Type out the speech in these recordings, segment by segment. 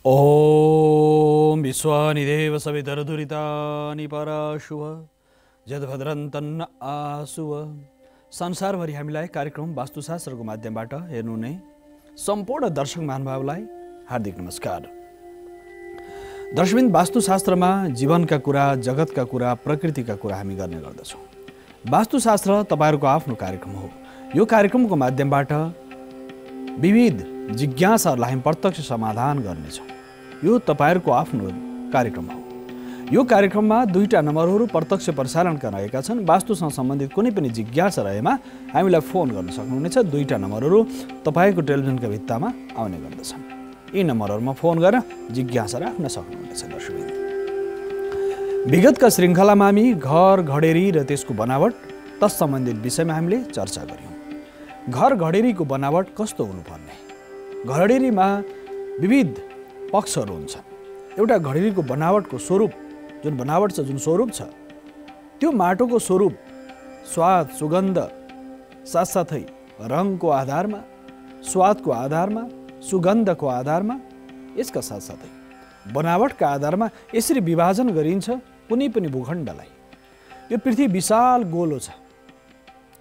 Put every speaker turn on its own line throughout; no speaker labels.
ओम विश्वानिदेव सवितरदुरितानि पराशुभ जदभद्रन्तन्न आशुभ। संसारभरि हामीलाई कार्यक्रम वास्तुशास्त्रको माध्यमबाट हेर्नुहुने सम्पूर्ण दर्शक महानुभावलाई हार्दिक नमस्कार। दर्शकबिन, वास्तुशास्त्रमा जीवनका कुरा, जगतका कुरा, प्रकृतिका कुरा हामी गर्ने गर्दछौँ। वास्तुशास्त्र तपाईहरुको आफ्नो कार्यक्रम हो। यो कार्यक्रमको माध्यमबाट विविध जिज्ञासाहरूलाई हामी प्रत्यक्ष समाधान गर्नेछौँ। यो तपाईहरुको आफ्नो कार्यक्रम हो। यो कार्यक्रममा दुईटा नम्बरहरू प्रत्यक्ष प्रसारणका रहेका छन्। वास्तुसँग सम्बन्धित कुनै पनि जिज्ञासा रहेमा हामीलाई फोन गर्न सक्नुहुनेछ। दुईटा नम्बरहरू तपाईको टेलिभिजनका भित्तामा आउने गर्दछन्। यी नम्बरहरूमा फोन गरेर जिज्ञासा राख्न सक्नुहुनेछ। दर्शकबिन, विगतका श्रृङ्खलामा हामी घर, घडेरी र त्यसको बनावट तस सम्बन्धित विषयमा हामीले चर्चा गर्यौँ। घर घडेरीको बनावट कस्तो हुनुपर्ने, घडेरीमा विविध पक्षहरू हुन्छन्। एउटा घडेरीको बनावटको स्वरूप, जुन बनावट छ, जुन स्वरूप छ, त्यो माटोको स्वरूप, स्वाद, सुगन्ध, साथसाथै रङको आधारमा, स्वादको आधारमा, सुगन्धको आधारमा, यसका साथसाथै बनावटका आधारमा यसरी विभाजन गरिन्छ कुनै पनि भूखण्डलाई। यो पृथ्वी विशाल गोलो छ।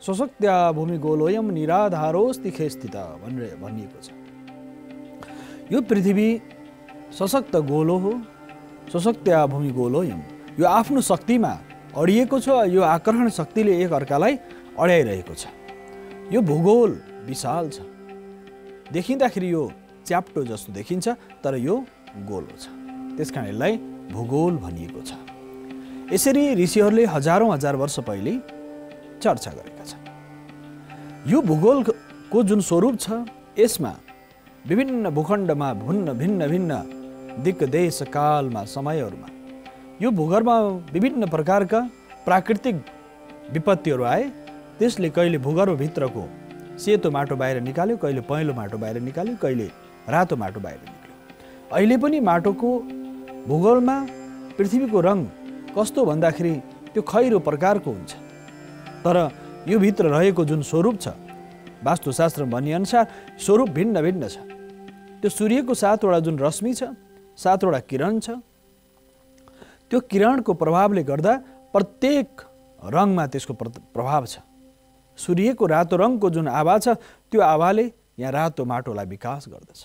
स्वशक्त्या भूमि गोलोयम निराधारोस्ति खेस्थित भनेर भनिएको छ। यो पृथ्वी सशक्त गोलो हो। स्वशक्त्या भूमि गोलोयम, यो आफ्नो शक्तिमा अडिएको छ। यो आकर्षण शक्तिले एक अर्कालाई अड्याइरहेको छ। यो भूगोल विशाल छ। देखिँदाखेरि यो च्याप्टो जस्तो देखिन्छ, तर यो गोलो छ। त्यसकारण यसलाई भूगोल भनिएको छ। यसरी ऋषिहरूले हजारौं हजार वर्ष पहिले चर्चा गरेका छन्। यो भूगोलको जुन स्वरूप छ, यसमा विभिन्न भूखण्डमा भिन्न भिन्न दिक्क, देश, कालमा, समयहरूमा यो भूगर्भमा विभिन्न प्रकारका प्राकृतिक विपत्तिहरू आए। त्यसले कहिले भूगर्भभित्रको सेतो माटो बाहिर निकाल्यो, कहिले पहेँलो माटो बाहिर निकाल्यो, कहिले रातो माटो बाहिर निकाल्यो। अहिले पनि माटोको भूगोलमा पृथ्वीको रङ कस्तो भन्दाखेरि त्यो खैरो प्रकारको हुन्छ। तर यो भित्र रहेको जुन स्वरूप छ, वास्तुशास्त्र भनिअनुसार स्वरूप भिन्न भिन्न छ। त्यो सूर्यको 7वटा जुन रश्मि छ, 7वटा किरण छ, त्यो किरणको प्रभावले गर्दा प्रत्येक रङमा त्यसको प्रभाव छ। सूर्यको रातो रङको जुन आभा छ, त्यो आभाले यहाँ रातो माटोलाई विकास गर्दछ।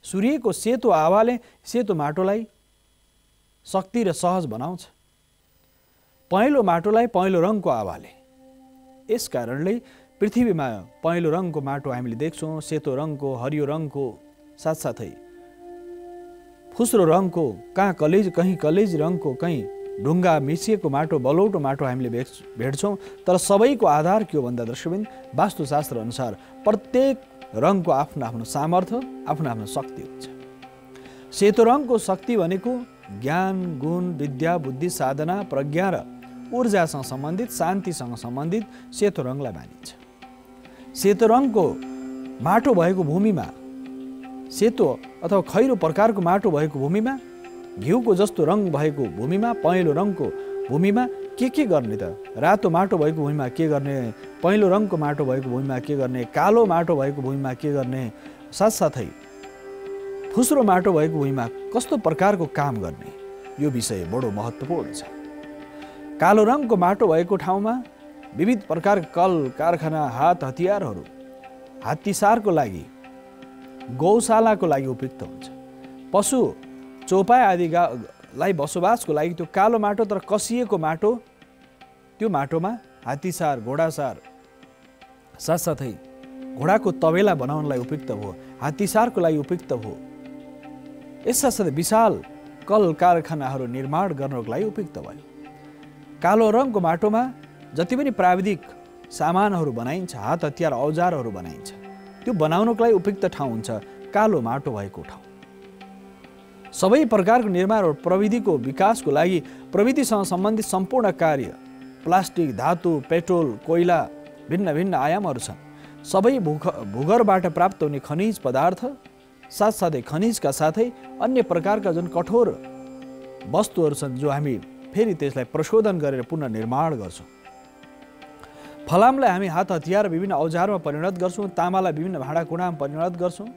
सूर्यको सेतो आभाले सेतो माटोलाई शक्ति र सहज बनाउँछ। पहेँलो माटोलाई पहेँलो रङको आभाले। यस कारणले पृथ्वीमा पहेँलो रङको माटो हामीले देख्छौँ, सेतो रङको, हरियो रङको, साथसाथै फुस्रो रङको, कहीँ कलेज रङको, कहीँ ढुङ्गा मिसिएको माटो, बलौटो माटो हामीले भेट्छौँ। तर सबैको आधार के हो भन्दा दर्शकबिन, वास्तुशास्त्र अनुसार प्रत्येक रङको आफ्नो आफ्नो सामर्थ्य, आफ्नो आफ्नो शक्ति हुन्छ। सेतो रङको शक्ति भनेको ज्ञान, गुण, विद्या, बुद्धि, साधना, प्रज्ञा र ऊर्जासँग सम्बन्धित, शान्तिसँग सम्बन्धित सेतो रङलाई मानिन्छ। सेतो रङको माटो भएको भूमिमा, सेतो अथवा खैरो प्रकारको माटो भएको भूमिमा, घिउको जस्तो रङ भएको भूमिमा, पहेँलो रङको भूमिमा के गर्ने त? रातो माटो भएको भूमिमा के गर्ने? पहेँलो रङको माटो भएको भूमिमा के गर्ने? कालो माटो भएको भूमिमा के गर्ने? साथसाथै फुस्रो माटो भएको भूमिमा कस्तो प्रकारको काम गर्ने? यो विषय बडो महत्त्वपूर्ण छ। कालो रङको माटो भएको ठाउँमा विविध प्रकारका कल कारखाना, हात हतियारहरू, हात्तीसारको लागि, गौशालाको लागि उपयुक्त हुन्छ। पशु चौपाई आदिलाई बसोबासको लागि त्यो कालो माटो, तर कसिएको माटो, त्यो माटोमा हात्तीसार, घोडासार, साथसाथै घोडाको तबेला बनाउनलाई उपयुक्त भयो, हात्तीसारको लागि उपयुक्त भयो। यस साथसाथै विशाल कल कारखानाहरू निर्माण गर्नको लागि उपयुक्त भयो। कालो रङको माटोमा जति पनि प्राविधिक सामानहरू बनाइन्छ, हात हतियार, औजारहरू बनाइन्छ, त्यो बनाउनको लागि उपयुक्त ठाउँ हुन्छ कालो माटो भएको ठाउँ। सबै प्रकारको निर्माण र प्रविधिको विकासको लागि, प्रविधिसँग सम्बन्धित सम्पूर्ण कार्य, प्लास्टिक, धातु, पेट्रोल, कोइला, भिन्न भिन्न आयामहरू छन्। सबै भूगर्भबाट प्राप्त हुने खनिज पदार्थ, साथसाथै खनिजका साथै अन्य प्रकारका जुन कठोर वस्तुहरू छन्, जो हामी फेरि त्यसलाई प्रशोधन गरेर पुनः निर्माण गर्छौँ। फलामलाई हामी हात हतियार विभिन्न औजारमा परिणत गर्छौँ, तामालाई विभिन्न भाँडाकुँडामा परिणत गर्छौँ,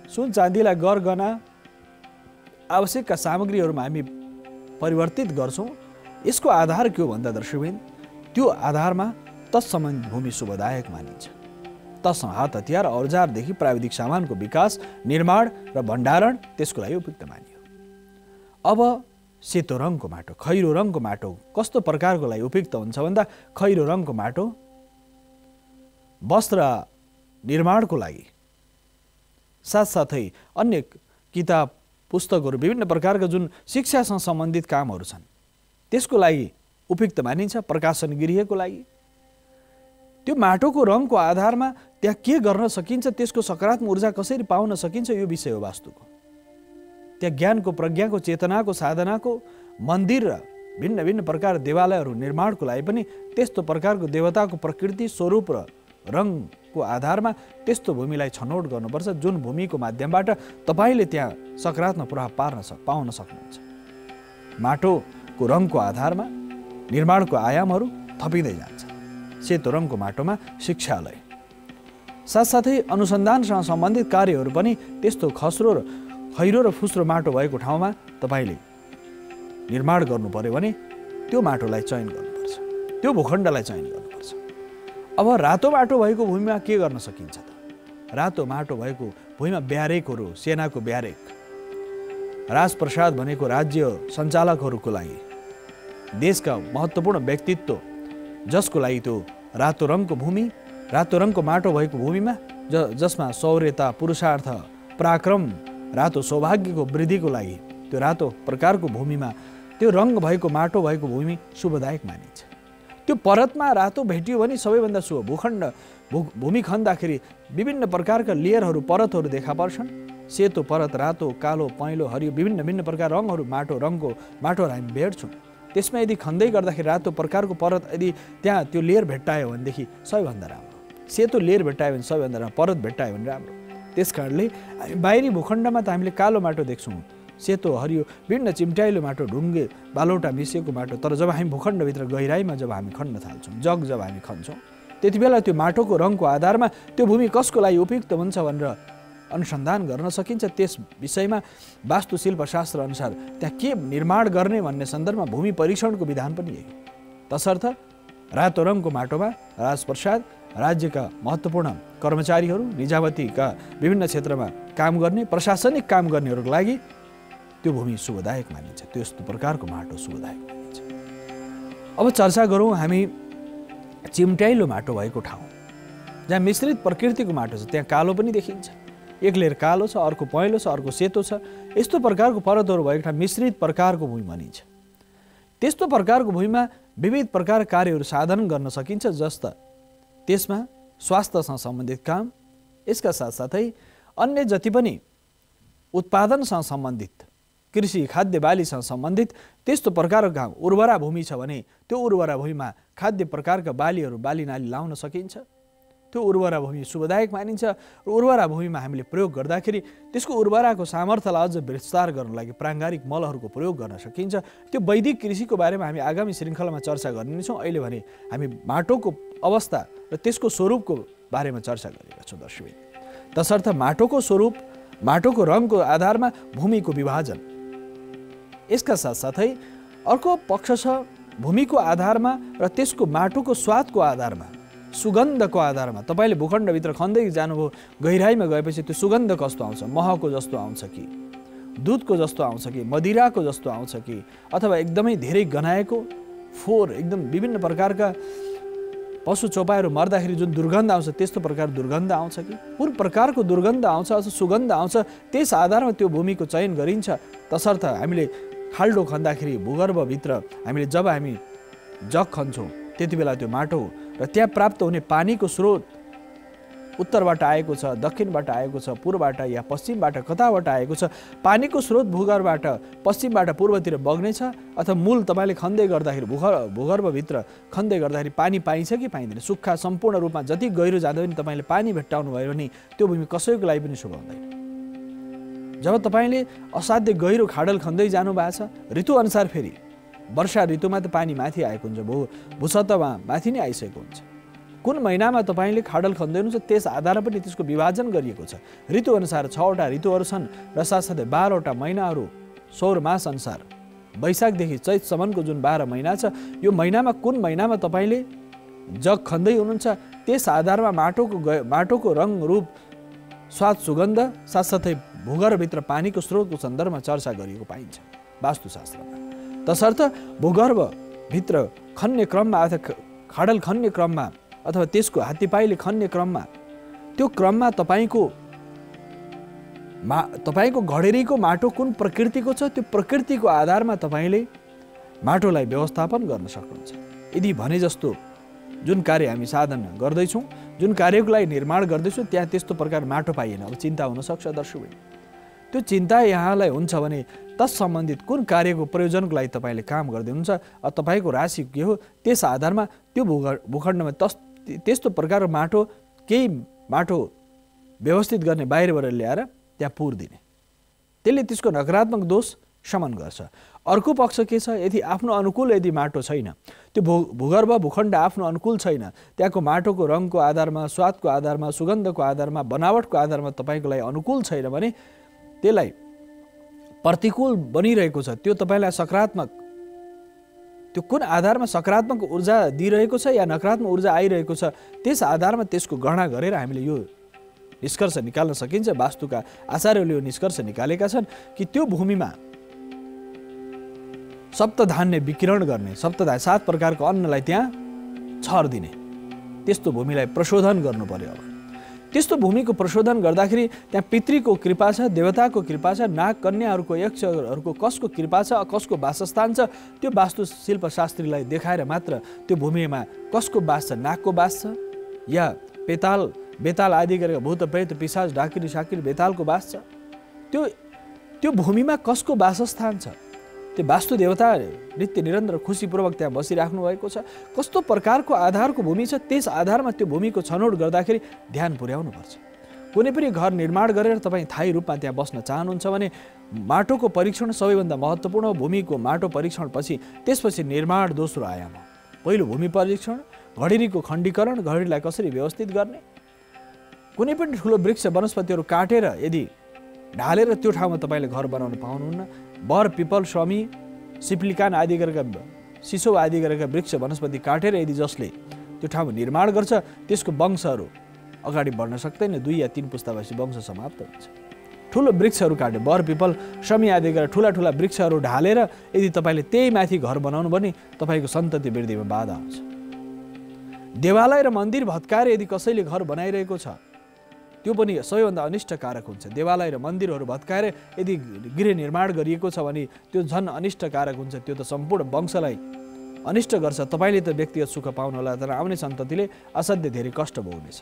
सुन चाँदीलाई गरगहना आवश्यकका सामग्रीहरूमा हामी परिवर्तित गर्छौँ, यसको आधार के हो भन्दा दर्शकबिन, त्यो आधारमा तत्सम्बन्धित भूमि शुभदायक मानिन्छ। तत्सँग हात हतियार औजारदेखि प्राविधिक सामानको विकास, निर्माण र भण्डारण त्यसको लागि उपयुक्त मानियो। अब सेतो रङको माटो, खैरो रङको माटो कस्तो प्रकारको लागि उपयुक्त हुन्छ भन्दा खैरो रङको माटो वस्त्र निर्माणको लागि, साथसाथै अन्य किताब पुस्तकहरू विभिन्न प्रकारका जुन शिक्षासँग सम्बन्धित कामहरू छन् त्यसको लागि उपयुक्त मानिन्छ। प्रकाशन गृहको लागि त्यो माटोको रङको आधारमा त्यहाँ के गर्न सकिन्छ, त्यसको सकारात्मक ऊर्जा कसरी पाउन सकिन्छ, यो विषय हो वास्तुको। त्यहाँ ज्ञानको, प्रज्ञाको, चेतनाको, साधनाको मन्दिर र भिन्न भिन्न प्रकार देवालयहरू निर्माणको लागि पनि त्यस्तो प्रकारको देवताको प्रकृति, स्वरूप र रङको आधारमा त्यस्तो भूमिलाई छनौट गर्नुपर्छ जुन भूमिको माध्यमबाट तपाईँले त्यहाँ सकारात्मक प्रभाव पाउन सक्नुहुन्छ। माटोको रङको आधारमा निर्माणको आयामहरू थपिँदै जान्छ। सेतो रङको माटोमा शिक्षालय, साथसाथै अनुसन्धानसँग सम्बन्धित कार्यहरू पनि त्यस्तो खस्रो र खैरो र फुस्रो माटो भएको ठाउँमा तपाईँले निर्माण गर्नु पर्यो भने त्यो माटोलाई चयन गर्नुपर्छ, त्यो भूखण्डलाई चयन गर्नुपर्छ। अब रातो माटो भएको भूमिमा के गर्न सकिन्छ त? रातो माटो भएको भूमिमा ब्यारेकहरू, सेनाको ब्यारेक, राजप्रसाद भनेको राज्य सञ्चालकहरूको लागि, देशका महत्त्वपूर्ण व्यक्तित्व जसको लागि त्यो रातो रङको भूमि, रातो रङको माटो भएको भूमिमा जसमा शौर्यता, पुरुषार्थ, पराक्रम, रातो सौभाग्यको वृद्धिको लागि त्यो रातो प्रकारको भूमिमा त्यो रङ भएको माटो भएको भूमि शुभदायक मानिन्छ। त्यो परतमा रातो भेटियो भने सबैभन्दा शुभ। भूमि खन्दाखेरि विभिन्न प्रकारका लेयरहरू, परतहरू देखा पर्छन्। सेतो परत, रातो, कालो, पहेँलो, हरियो विभिन्न भिन्न प्रकार रङहरू रङको माटोहरू हामी भेट्छौँ। त्यसमा यदि खन्दै गर्दाखेरि रातो प्रकारको परत यदि त्यहाँ त्यो लेयर भेट्टायो भनेदेखि सबैभन्दा राम्रो। सेतो लेयर भेट्टायो भने सबैभन्दा राम्रो, परत भेट्टायो भने राम्रो। त्यस कारणले हामी बाहिरी भूखण्डमा त हामीले कालो माटो देख्छौँ, सेतो, हरियो विभिन्न चिम्ट्याइलो माटो, ढुङ्गे, बालौटा मिसिएको माटो। तर जब हामी भूखण्डभित्र गहिराइमा जब हामी खन्न थाल्छौँ, जब हामी खन्छौँ, त्यति बेला त्यो माटोको रङको आधारमा त्यो भूमि कसको लागि उपयुक्त हुन्छ भनेर अनुसन्धान गर्न सकिन्छ। त्यस विषयमा वास्तुशिल्पशास्त्र अनुसार त्यहाँ के निर्माण गर्ने भन्ने सन्दर्भमा भूमि परीक्षणको विधान पनि यही। तसर्थ रातो रङको माटोमा राजप्रसाद, राज्यका महत्त्वपूर्ण कर्मचारीहरू, निजामतीका विभिन्न क्षेत्रमा काम गर्ने, प्रशासनिक काम गर्नेहरूको लागि त्यो भूमि शुभदायक मानिन्छ। त्यस्तो प्रकारको माटो शुभदायक मानिन्छ। अब चर्चा गरौँ हामी चिम्ट्याइलो माटो भएको ठाउँ, जहाँ मिश्रित प्रकृतिको माटो छ। त्यहाँ कालो पनि देखिन्छ, एक लेयर कालो छ, अर्को पहेँलो छ, अर्को सेतो छ। यस्तो प्रकारको परतहरू भएको ठाउँ मिश्रित प्रकारको भूमि भनिन्छ। त्यस्तो प्रकारको भूमिमा विविध प्रकार कार्यहरू साधन गर्न सकिन्छ, जस्ता त्यसमा स्वास्थ्यसँग सम्बन्धित काम, यसका साथसाथै अन्य जति पनि उत्पादनसँग सम्बन्धित, कृषि, खाद्य बालीसँग सम्बन्धित त्यस्तो प्रकारको काम। उर्वरा भूमि छ भने त्यो उर्वरा भूमिमा खाद्य प्रकारका बालीहरू, बालीनाली लाउन सकिन्छ। त्यो उर्वरा भूमि शुभदायक मानिन्छ। र उर्वरा भूमिमा हामीले प्रयोग गर्दाखेरि त्यसको उर्वराको सामर्थ्यलाई अझ विस्तार गर्नको लागि प्राङ्गारिक मलहरूको प्रयोग गर्न सकिन्छ। त्यो वैदिक कृषिको बारेमा हामी आगामी श्रृङ्खलामा चर्चा गर्नेछौँ। अहिले भने हामी माटोको अवस्था र त्यसको स्वरूपको बारेमा चर्चा गरेका छौँ दर्शक। तसर्थ माटोको स्वरूप, माटोको रङको आधारमा भूमिको विभाजन, यसका साथसाथै अर्को पक्ष छ भूमिको आधारमा र त्यसको माटोको स्वादको आधारमा, सुगन्धको आधारमा। तपाईँले भूखण्डभित्र खन्दै जानुभयो, गहिराइमा गएपछि त्यो सुगन्ध कस्तो आउँछ? महको जस्तो आउँछ कि, दुधको जस्तो आउँछ कि, मदिराको जस्तो आउँछ कि, अथवा एकदमै धेरै गनाएको फोहोर, एकदम विभिन्न प्रकारका पशु चौपायाहरू मर्दाखेरि जुन दुर्गन्ध आउँछ त्यस्तो प्रकार दुर्गन्ध आउँछ कि, कुन प्रकारको दुर्गन्ध आउँछ अथवा सुगन्ध आउँछ, त्यस आधारमा त्यो भूमिको चयन गरिन्छ। तसर्थ हामीले खाल्डो खन्दाखेरि भूगर्भभित्र हामीले जब हामी जग खन्छौँ त्यति बेला त्यो माटो र त्यहाँ प्राप्त हुने पानीको स्रोत उत्तरबाट आएको छ, दक्षिणबाट आएको छ, पूर्वबाट या पश्चिमबाट कताबाट आएको छ, पानीको स्रोत भूगर्भबाट पश्चिमबाट पूर्वतिर बग्नेछ अथवा मूल तपाईँले खन्दै गर्दाखेरि भूगर्भभित्र खन्दै गर्दाखेरि पानी पाइन्छ कि पाइँदैन? सुक्खा सम्पूर्ण रूपमा जति गहिरो जाँदा पनि तपाईँले पानी भेट्टाउनु भयो भने त्यो भूमि कसैको लागि पनि शुभ हुँदैन। जब तपाईँले असाध्य गहिरो खाडल खन्दै जानु भएको छ, ऋतुअनुसार फेरि वर्षा ऋतुमा त पानी माथि आएको हुन्छ, भूसतहमा माथि नै आइसकेको हुन्छ। कुन महिनामा तपाईँले खाडल खन्दै हुनुहुन्छ त्यस आधारमा पनि त्यसको विभाजन गरिएको छ। ऋतुअनुसार 6वटा ऋतुहरू छन् र साथसाथै 12वटा महिनाहरू सौर मास अनुसार वैशाखदेखि चैतसम्मको जुन 12 महिना छ, यो महिनामा कुन महिनामा तपाईँले जग खन्दै हुनुहुन्छ त्यस आधारमा माटोको रङ रूप स्वाद सुगन्ध साथसाथै भूगर्भभित्र पानीको स्रोतको सन्दर्भमा चर्चा गरिएको पाइन्छ वास्तुशास्त्रमा। तसर्थ भूगर्भभित्र खन्ने क्रममा अथवा खाडल खन्ने क्रममा अथवा त्यसको हात्तीपाइले खन्ने क्रममा त्यो क्रममा तपाईँको घडेरीको माटो कुन प्रकृतिको छ त्यो प्रकृतिको आधारमा तपाईँले माटोलाई व्यवस्थापन गर्न सक्नुहुन्छ। यदि भने जस्तो जुन कार्य हामी साधन गर्दैछौँ, जुन कार्यको लागि निर्माण गर्दैछौँ त्यहाँ त्यस्तो प्रकार माटो पाइएन, अब चिन्ता हुनसक्छ दर्शकहरू। त्यो चिन्ता यहाँलाई हुन्छ भने तस सम्बन्धित कुन कार्यको प्रयोजनको लागि तपाईँले काम गर्दै हुनुहुन्छ, तपाईँको राशि के हो त्यस आधारमा त्यो भूखण्डमा त्यस्तो प्रकारको केही माटो व्यवस्थित गर्ने बाहिरबाट ल्याएर त्यहाँ पुर्दिने, त्यसले त्यसको नकारात्मक दोष शमन गर्छ। अर्को पक्ष के छ, यदि आफ्नो अनुकूल यदि माटो छैन, त्यो भूगर्भ भूखण्ड आफ्नो अनुकूल छैन, त्यहाँको माटोको रङको आधारमा, स्वादको आधारमा, सुगन्धको आधारमा, बनावटको आधारमा तपाईँको लागि अनुकूल छैन भने त्यसलाई प्रतिकूल बनिरहेको छ, त्यो तपाईँलाई सकारात्मक त्यो कुन आधारमा सकारात्मक ऊर्जा दिइरहेको छ या नकारात्मक ऊर्जा आइरहेको छ त्यस आधारमा त्यसको गणना गरेर हामीले यो निष्कर्ष निकाल्न सकिन्छ। वास्तुका आचार्यले यो निष्कर्ष निकालेका छन् कि त्यो भूमिमा सप्तधान्य विकिरण गर्ने 7 प्रकारको अन्नलाई त्यहाँ छर्दिने त्यस्तो भूमिलाई प्रशोधन गर्नु पर्यो। अब त्यस्तो भूमिको प्रशोधन गर्दाखेरि त्यहाँ पितृको कृपा छ, देवताको कृपा छ, नाग कन्याहरूको यक्षहरूको कसको कृपा छ, कसको वासस्थान छ, त्यो वास्तुशिल्पशास्त्रीलाई देखाएर मात्र त्यो भूमिमा कसको बास छ, नागको बास छ या बेताल आदि गरेका भूत प्रेत पिशाच ढाकिरी साकिरी बेतालको बास छ, त्यो भूमिमा कसको वासस्थान छ, त्यो वास्तु देवता नित्य निरन्तर खुसीपूर्वक त्यहाँ बसिराख्नु भएको छ, कस्तो प्रकारको आधारको भूमि छ त्यस आधारमा त्यो भूमिको छनौट गर्दाखेरि ध्यान पुर्याउनुपर्छ। कुनै पनि घर निर्माण गरेर तपाईँ थायी रूपमा त्यहाँ बस्न चाहनुहुन्छ भने माटोको परीक्षण सबैभन्दा महत्त्वपूर्ण हो। भूमिको माटो परीक्षणपछि त्यसपछि निर्माण दोस्रो आयाम हो। पहिलो भूमि परीक्षण, घडेरीको खण्डीकरण, घडेरीलाई कसरी व्यवस्थित गर्ने, कुनै पनि ठुलो वृक्ष वनस्पतिहरू काटेर यदि ढालेर त्यो ठाउँमा तपाईँले घर बनाउन पाउनुहुन्न। बर पिपल शमी सिप्लिकान आदि गरेका सिसो आदि गरेका वृक्ष वनस्पति काटेर यदि जसले त्यो ठाउँमा निर्माण गर्छ त्यसको वंशहरू अगाडि बढ्न सक्दैन, 2 या 3 पुस्तापछि वंश समाप्त हुन्छ। ठुलो वृक्षहरू काटे बर पिपल शमी आदि गरेर ठुला वृक्षहरू ढालेर यदि तपाईँले त्यही माथि घर बनाउनु भने तपाईँको सन्तति वृद्धिमा बाधा आउँछ। देवालय र मन्दिर भत्काएर यदि कसैले घर बनाइरहेको छ त्यो पनि सबैभन्दा अनिष्टकारक हुन्छ। देवालय र मन्दिरहरू भत्काएर यदि गृह निर्माण गरिएको छ भने त्यो झन् अनिष्टकारक हुन्छ, त्यो त सम्पूर्ण वंशलाई अनिष्ट गर्छ। तपाईँले त व्यक्तिगत सुख पाउनुहोला तर आउने सन्ततिले असाध्य धेरै कष्ट भोग्नेछ।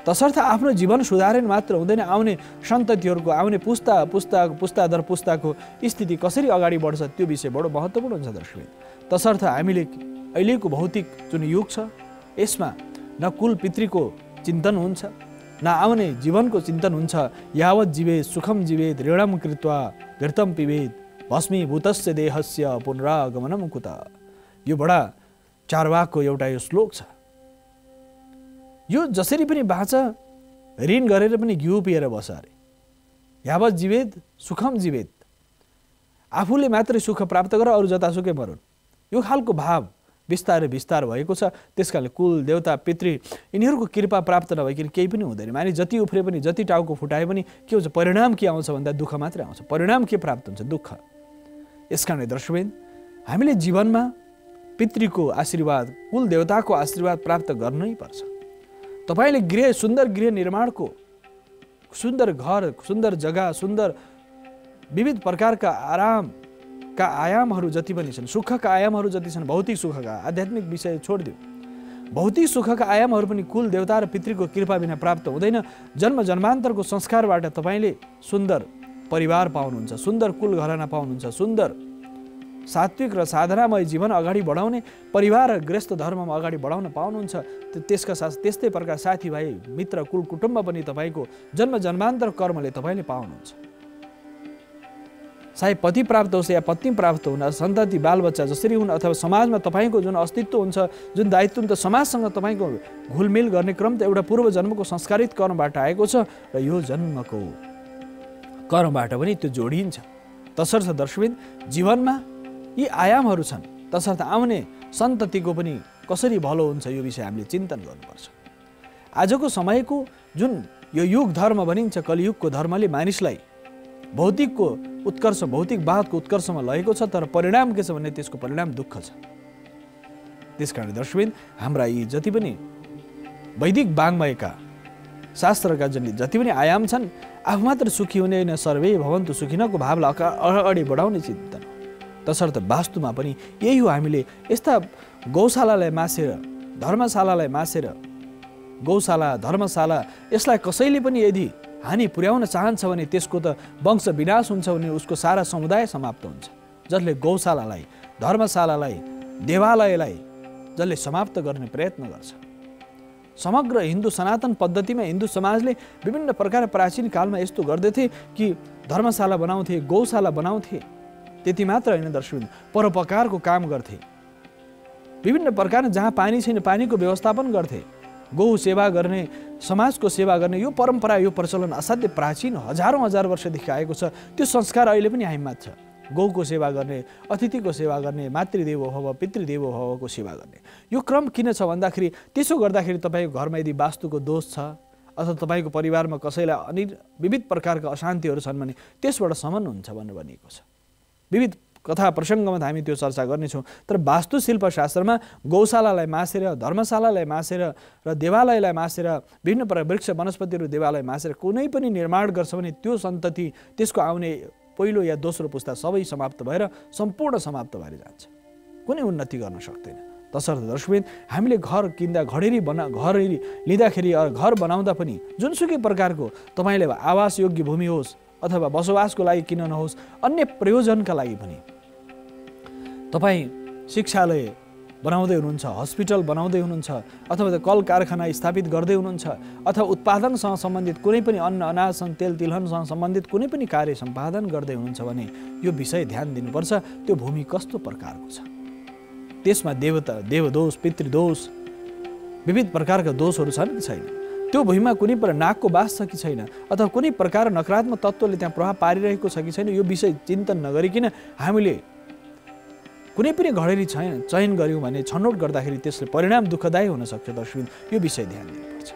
तसर्थ आफ्नो जीवन सुधारण मात्र हुँदैन, आउने सन्ततिहरूको आउने पुस्ता दर पुस्ताको स्थिति कसरी अगाडि बढ्छ त्यो विषय बडो महत्त्वपूर्ण हुन्छ दर्शक। तसर्थ हामीले अहिलेको भौतिक जुन युग छ यसमा न कुल पितृको चिन्तन हुन्छ न आउने जीवनको चिन्तन हुन्छ। यावत् जीवेत सुखम जीवेत ऋणम कृत्वा घृतम पिबेत भस्मीभूतस्य देहस्य पुनरागमनम कुत। यो बडा चारवाकको एउटा यो श्लोक छ। यो जसरी पनि बाँच ऋण गरेर पनि घिउ पिएर बस अरे। यावत् जीवेत सुखम जीवेत, आफूले मात्रै सुख प्राप्त गर अरू जतासुकै मरुन्, यो खालको भाव विस्तारै विस्तार भएको छ। त्यसकारणले कुल देवता पितृ यिनीहरूको कृपा प्राप्त नभइकन केही पनि हुँदैन। मानिस जति उफ्रे पनि जति टाउको फुटाए पनि के हुन्छ, परिणाम के आउँछ भन्दा दुःख मात्रै आउँछ। परिणाम के प्राप्त हुन्छ, दुःख। यसकारणले दर्शकवृन्द हामीले जीवनमा पितृको आशीर्वाद कुल देवताको आशीर्वाद प्राप्त गर्नै पर्छ। तपाईँले सुन्दर गृह निर्माणको सुन्दर घर सुन्दर जग्गा सुन्दर विविध प्रकारका आरामका आयामहरू जति पनि छन्, सुखका आयामहरू जति छन्, भौतिक सुखका आध्यात्मिक विषय छोडिदियो, भौतिक सुखका आयामहरू पनि कुल देवता र पितृको कृपा बिना प्राप्त हुँदैन। जन्म जन्मान्तरको संस्कारबाट तपाईँले सुन्दर परिवार पाउनुहुन्छ, सुन्दर कुल घराना पाउनुहुन्छ, सुन्दर सात्विक र साधनामय जीवन अगाडि बढाउने परिवार र गृहस्थ धर्ममा अगाडि बढाउन पाउनुहुन्छ। त्यसका साथ त्यस्तै प्रकार साथीभाइ मित्र कुल कुटुम्ब पनि तपाईँको जन्म जन्मान्तर कर्मले तपाईँले पाउनुहुन्छ। चाहे पति प्राप्त होस् या पत्नी प्राप्त हुन, सन्तति बालबच्चा जसरी हुन् अथवा समाजमा तपाईँको जुन अस्तित्व हुन्छ, जुन दायित्व हुन्छ, समाजसँग तपाईँको घुलमिल गर्ने क्रम त एउटा पूर्व जन्मको संस्कारित कर्मबाट आएको छ र यो जन्मको कर्मबाट पनि त्यो जोडिन्छ। तसर्थ दर्शकबिन जीवनमा यी आयामहरू छन्, तसर्थ आउने सन्ततिको पनि कसरी भलो हुन्छ यो विषय हामीले चिन्तन गर्नुपर्छ। आजको समयको जुन यो युग धर्म भनिन्छ, कलियुगको धर्मले मानिसलाई भौतिकको उत्कर्ष, भौतिकवादको उत्कर्षमा लगेको छ, तर परिणाम के छ भने त्यसको परिणाम दुःख छ। त्यसकारण दर्शकबिन हाम्रा यी जति पनि वैदिक वाङ्मयका शास्त्रका जति पनि आयाम छन्, आफू मात्र सुखी हुने होइन, सर्वे भवन्तु सुखिनको भावलाई अगाडि बढाउने चिन्तन। तसर्थ वास्तुमा पनि यही हो, हामीले यस्ता गौशालालाई मासेर, धर्मशालालाई मासेर, गौशाला धर्मशाला यसलाई कसैले पनि यदि हानि पुर्याउन चाहन्छ भने त्यसको त वंश विनाश हुन्छ भने उसको सारा समुदाय समाप्त हुन्छ। जसले गौशालालाई, धर्मशालालाई, देवालयलाई जसले समाप्त गर्ने प्रयत्न गर्छ। समग्र हिन्दू सनातन पद्धतिमा हिन्दू समाजले विभिन्न प्रकार प्राचीन कालमा यस्तो गर्दथे कि धर्मशाला बनाउँथे, गौशाला बनाउँथे। त्यति मात्र होइन दर्शकबिन, परोपकारको काम गर्थे। विभिन्न प्रकार जहाँ पानी छैन पानीको व्यवस्थापन गर्थे, गौ सेवा गर्ने, समाजको सेवा गर्ने। यो परम्परा, यो प्रचलन असाध्यै प्राचीन हजारौँ हजार वर्षदेखि आएको छ। त्यो संस्कार अहिले पनि हामीमा छ। गौको सेवा गर्ने, अतिथिको सेवा गर्ने, मातृदेवो भव पितृदेवो भवको सेवा गर्ने। यो क्रम किन छ भन्दाखेरि त्यसो गर्दाखेरि तपाईँको घरमा यदि वास्तुको दोष छ अथवा तपाईँको परिवारमा कसैलाई विविध प्रकारका अशान्तिहरू छन् भने त्यसबाट समन हुन्छ भनेर भनिएको छ। विविध कथा प्रसङ्गमा हामी त्यो चर्चा गर्नेछौँ। तर वास्तुशिल्प शास्त्रमा गौशालालाई मासेर, धर्मशालालाई मासेर र देवालयलाई मासेर, विभिन्न प्रकार वृक्ष वनस्पतिहरू देवालय मासेर कुनै पनि निर्माण गर्छ भने त्यो सन्तति, त्यसको आउने पहिलो या दोस्रो पुस्ता सबै समाप्त भएर सम्पूर्ण समाप्त भएर जान्छ, कुनै उन्नति गर्न सक्दैन। तसर्थ दर्शकबिन हामीले घर किन्दा, घर लिँदाखेरि, घर बनाउँदा पनि जुनसुकै प्रकारको तपाईँले आवास योग्य भूमि होस् अथवा बसोबासको लागि किन नहोस्, अन्य प्रयोजनका लागि पनि तपाईँ शिक्षालय बनाउँदै हुनुहुन्छ, हस्पिटल बनाउँदै हुनुहुन्छ, अथवा कल कारखाना स्थापित गर्दै हुनुहुन्छ, अथवा उत्पादनसँग सम्बन्धित कुनै पनि अन्न अनाज तेल तिलहनसँग सम्बन्धित कुनै पनि कार्य सम्पादन गर्दै हुनुहुन्छ भने यो विषय ध्यान दिनुपर्छ। त्यो भूमि कस्तो प्रकारको छ, त्यसमा देवदोष, पितृदोष, विविध प्रकारका दोषहरू छन् कि छैन, त्यो भूमिमा कुनै प्रकार नागको बास छ कि छैन, अथवा कुनै प्रकार नकारात्मक तत्त्वले त्यहाँ प्रभाव पारिरहेको छ कि छैन, यो विषय चिन्तन नगरिकन हामीले कुनै पनि घडेरी चयन गऱ्यौँ भने छनौट गर्दाखेरि त्यसले परिणाम दुःखदायी हुन सक्छ। दर्शकबिन यो विषय ध्यान दिनुपर्छ।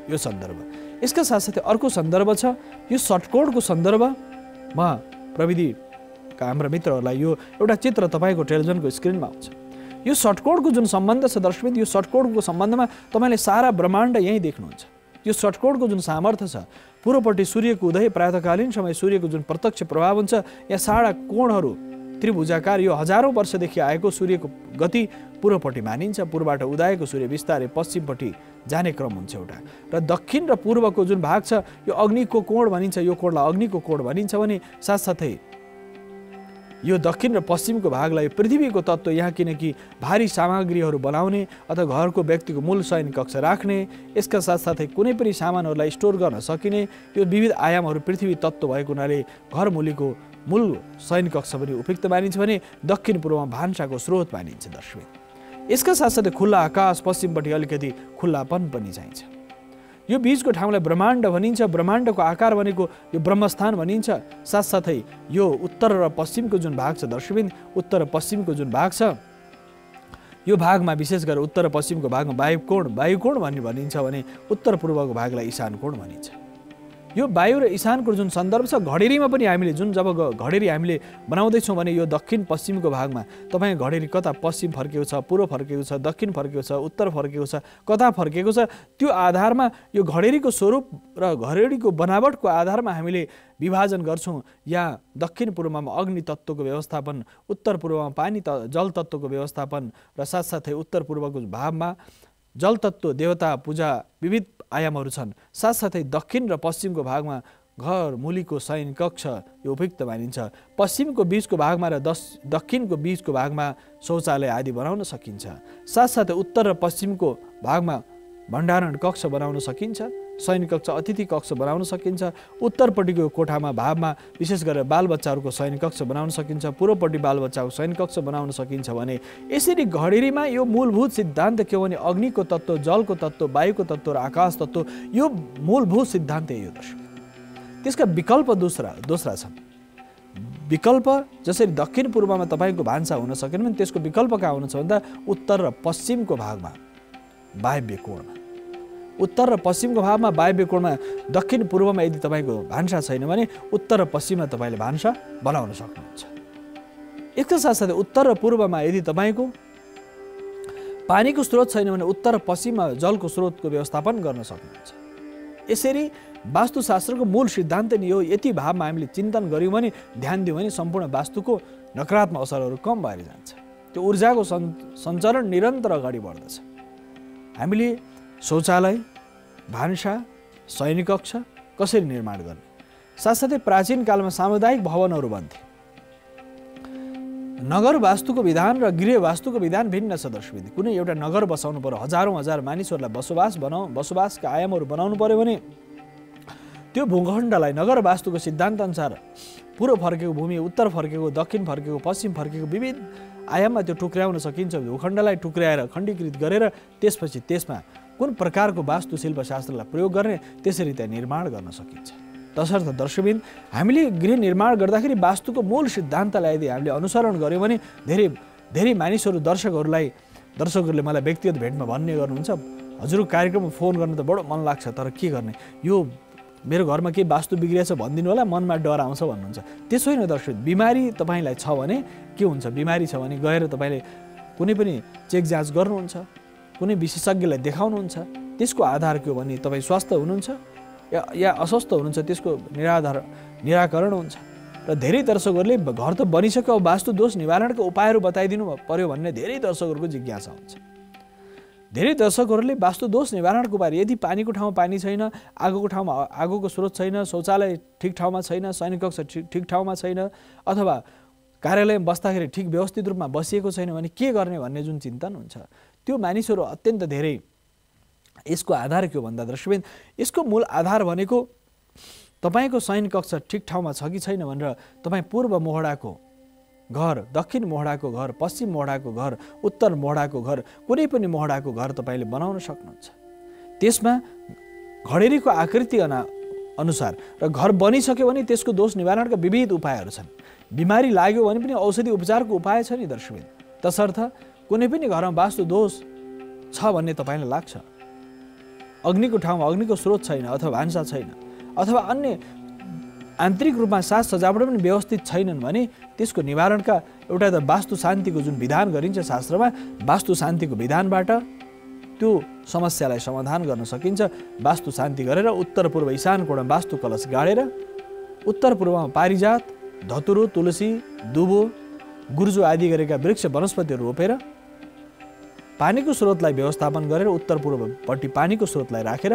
यो सन्दर्भ, यसका साथसाथै अर्को सन्दर्भ छ, यो सर्टकोडको सन्दर्भमा प्रविधिका हाम्रा मित्रहरूलाई यो एउटा चित्र तपाईँको टेलिभिजनको स्क्रिनमा आउँछ। यो सर्टकोडको जुन सम्बन्ध छ दर्शकबिन, यो सर्टकोडको सम्बन्धमा तपाईँले सारा ब्रह्माण्ड यहीँ देख्नुहुन्छ। यो सर्टकोडको जुन सामर्थ्य छ, पूर्वपट्टि सूर्यको उदय, प्रातःकालीन समय सूर्यको जुन प्रत्यक्ष प्रभाव हुन्छ, यहाँ सारा कोणहरू त्रिभुजाकार, यो हजारौँ वर्षदेखि आएको सूर्यको गति पूर्वपट्टि मानिन्छ। पूर्वबाट उदाएको सूर्य बिस्तारै पश्चिमपट्टि जाने क्रम हुन्छ एउटा। र दक्षिण र पूर्वको जुन भाग छ यो अग्निको कोण भनिन्छ, यो कोणलाई अग्निको कोण भनिन्छ भने साथसाथै यो दक्षिण र पश्चिमको भागलाई पृथ्वीको तत्त्व, यहाँ किनकि भारी सामग्रीहरू बनाउने अथवा घरको व्यक्तिको मूल शयन कक्ष राख्ने, यसका साथसाथै कुनै पनि सामानहरूलाई स्टोर गर्न सकिने यो विविध आयामहरू पृथ्वी तत्त्व भएको हुनाले घर मूलीको मूल शयन कक्ष पनि उपयुक्त मानिन्छ भने दक्षिण पूर्वमा भान्साको स्रोत मानिन्छ दर्शकबिन। यसका साथसाथै खुल्ला आकाश, पश्चिमपट्टि अलिकति खुल्लापन पनि चाहिन्छ। यो बीचको ठाउँलाई ब्रह्माण्ड भनिन्छ। ब्रह्माण्डको आकार भनेको यो ब्रह्मस्थान भनिन्छ। साथसाथै यो उत्तर र पश्चिमको जुन भाग छ दर्शकबिन, उत्तर र पश्चिमको जुन भाग छ यो भागमा विशेष गरेर उत्तर र पश्चिमको भागमा वायुकोण भनिन्छ भने उत्तर पूर्वको भागलाई ईशान कोण भनिन्छ। यो वायु र ईशानको जुन सन्दर्भ छ, घडेरीमा पनि हामीले जब घडेरी हामीले बनाउँदैछौँ भने यो दक्षिण पश्चिमको भागमा तपाईँ घडेरी कता पश्चिम फर्केको छ, पूर्व फर्केको छ, दक्षिण फर्केको छ, उत्तर फर्केको छ, कता फर्केको छ, त्यो आधारमा यो घडेरीको स्वरूप र घडेरीको बनावटको आधारमा हामीले विभाजन गर्छौँ। या दक्षिण पूर्वमा अग्नि तत्त्वको व्यवस्थापन, उत्तर पूर्वमा जल तत्त्वको व्यवस्थापन र साथसाथै उत्तर पूर्वको भागमा जल तत्त्व, देवता पूजा, विविध आयामहरू छन्। साथसाथै दक्षिण र पश्चिमको भागमा घर मूलीको शयन कक्ष यो उपयुक्त मानिन्छ। पश्चिमको बीचको भागमा र दक्षिणको बीचको भागमा शौचालय आदि बनाउन सकिन्छ। साथसाथै उत्तर र पश्चिमको भागमा भण्डारण कक्ष बनाउन सकिन्छ, शयन कक्ष, अतिथि कक्ष बनाउन सकिन्छ। उत्तरपट्टिको कोठामा भागमा विशेष गरेर बालबच्चाहरूको शयन कक्ष बनाउन सकिन्छ, पूर्वपट्टि बालबच्चाको शयन कक्ष बनाउन सकिन्छ भने यसरी घडेरीमा यो मूलभूत सिद्धान्त के हो भने अग्निको तत्त्व, जलको तत्त्व, वायुको तत्त्व र आकाश तत्त्व यो मूलभूत सिद्धान्त हो दर्शक। त्यसका विकल्प दोस्रा छन्। विकल्प जसरी दक्षिण पूर्वमा तपाईँको भान्सा हुन सकेन भने त्यसको विकल्प कहाँ हुनुहुन्छ भन्दा उत्तर र पश्चिमको भागमा वायव्य कोणमा। उत्तर र पश्चिमको भागमा वायव्य कोणमा दक्षिण पूर्वमा यदि तपाईँको भान्सा छैन भने उत्तर र पश्चिममा तपाईँले भान्सा बनाउन सक्नुहुन्छ। यसका साथसाथै उत्तर र पूर्वमा यदि तपाईँको पानीको स्रोत छैन भने उत्तर र पश्चिममा जलको स्रोतको व्यवस्थापन गर्न सक्नुहुन्छ। यसरी वास्तुशास्त्रको मूल सिद्धान्त नि यो यति भावमा हामीले चिन्तन गऱ्यौँ भने ध्यान दियौँ भने सम्पूर्ण वास्तुको नकारात्मक असरहरू कम भएर जान्छ। त्यो ऊर्जाको सञ्चरण निरन्तर अगाडि बढ्दछ। हामीले शौचालय, भान्सा, शयनकक्ष कसरी निर्माण गर्ने, साथसाथै प्राचीन कालमा सामुदायिक भवनहरू बन्थे। नगर वास्तुको विधान र गृह वास्तुको विधान भिन्न छ दर्शकवृन्द। कुनै एउटा नगर बसाउनु पर्यो, हजारौँ हजार मानिसहरूलाई बसोबासका आयामहरू बनाउनु पर्यो भने त्यो भूखण्डलाई नगर वास्तुको सिद्धान्त अनुसार पूर्व फर्केको भूमि, उत्तर फर्केको, दक्षिण फर्केको, पश्चिम फर्केको विविध आयाममा त्यो टुक्र्याउन सकिन्छ। भूखण्डलाई टुक्र्याएर खण्डीकृत गरेर त्यसपछि त्यसमा कुन प्रकारको वास्तुशिल्पशास्त्रलाई प्रयोग गर्ने त्यसरी त्यहाँ निर्माण गर्न सकिन्छ। तसर्थ दर्शकवृन्द, हामीले गृह निर्माण गर्दाखेरि वास्तुको मूल सिद्धान्तलाई यदि हामीले अनुसरण गऱ्यौँ भने धेरै मानिसहरू दर्शकहरूले मलाई व्यक्तिगत भेटमा भन्ने गर्नुहुन्छ, हजुरको कार्यक्रममा फोन गर्न त बडो मन लाग्छ, तर के गर्ने, यो मेरो घरमा केही वास्तु बिग्रिएछ भनिदिनु होला, मनमा डर आउँछ भन्नुहुन्छ। त्यसो होइन दर्शक, बिमारी तपाईँलाई छ भने के हुन्छ, बिमारी छ भने गएर तपाईँले कुनै पनि चेक जाँच गर्नुहुन्छ, कुनै विशेषज्ञलाई देखाउनुहुन्छ। त्यसको आधार के हो भने तपाईँ स्वस्थ हुनुहुन्छ या अस्वस्थ हुनुहुन्छ, त्यसको निराकरण हुन्छ। र धेरै दर्शकहरूले घर त बनिसक्यो, वास्तु दोष निवारणका उपायहरू बताइदिनु पर्यो भन्ने धेरै दर्शकहरूको जिज्ञासा हुन्छ। धेरै दर्शकहरूले वास्तु दोष निवारणको उपाय, यदि पानीको ठाउँमा पानी छैन, आगोको ठाउँमा आगोको स्रोत छैन, शौचालय ठिक ठाउँमा छैन, शयनकक्ष ठिक ठाउँमा छैन, अथवा कार्यालयमा बस्दाखेरि ठिक व्यवस्थित रूपमा बसिएको छैन भने के गर्ने भन्ने जुन चिन्तन हुन्छ, त्यो मानिसहरू अत्यन्त धेरै। यसको आधार के हो भन्दा दर्शकवृन्द, यसको मूल आधार भनेको तपाईँको शयनकक्ष ठिक ठाउँमा छ कि छैन भनेर तपाईँ पूर्व मोहडाको घर, दक्षिण मोहडाको घर, पश्चिम मोहडाको घर, उत्तर मोहडाको घर, कुनै पनि मोहडाको घर तपाईँले बनाउन सक्नुहुन्छ। त्यसमा घडेरीको आकृति अनुसार र घर बनिसक्यो भने त्यसको दोष निवारणका विविध उपायहरू छन्। बिमारी लाग्यो भने पनि औषधि उपचारको उपाय छ नि दर्शकवृन्द। तसर्थ कुनै पनि घरमा वास्तु दोष छ भन्ने तपाईँलाई लाग्छ, अग्निको ठाउँमा अग्निको स्रोत छैन, अथवा भान्सा छैन, अथवा अन्य आन्तरिक रूपमा साज सजावट पनि व्यवस्थित छैनन् भने त्यसको निवारणका एउटा त वास्तु शान्तिको जुन विधान गरिन्छ शास्त्रमा, वास्तु शान्तिको विधानबाट त्यो समस्यालाई समाधान गर्न सकिन्छ। वास्तु शान्ति गरेर उत्तर पूर्व ईशान कोणमा वास्तु कलश गाडेर उत्तर पूर्वमा पारिजात, धतुरो, तुलसी, दुबो, गुर्जो आदि गरेका वृक्ष वनस्पतिहरू रोपेर पानीको स्रोतलाई व्यवस्थापन गरेर उत्तर पूर्वपट्टि पानीको स्रोतलाई राखेर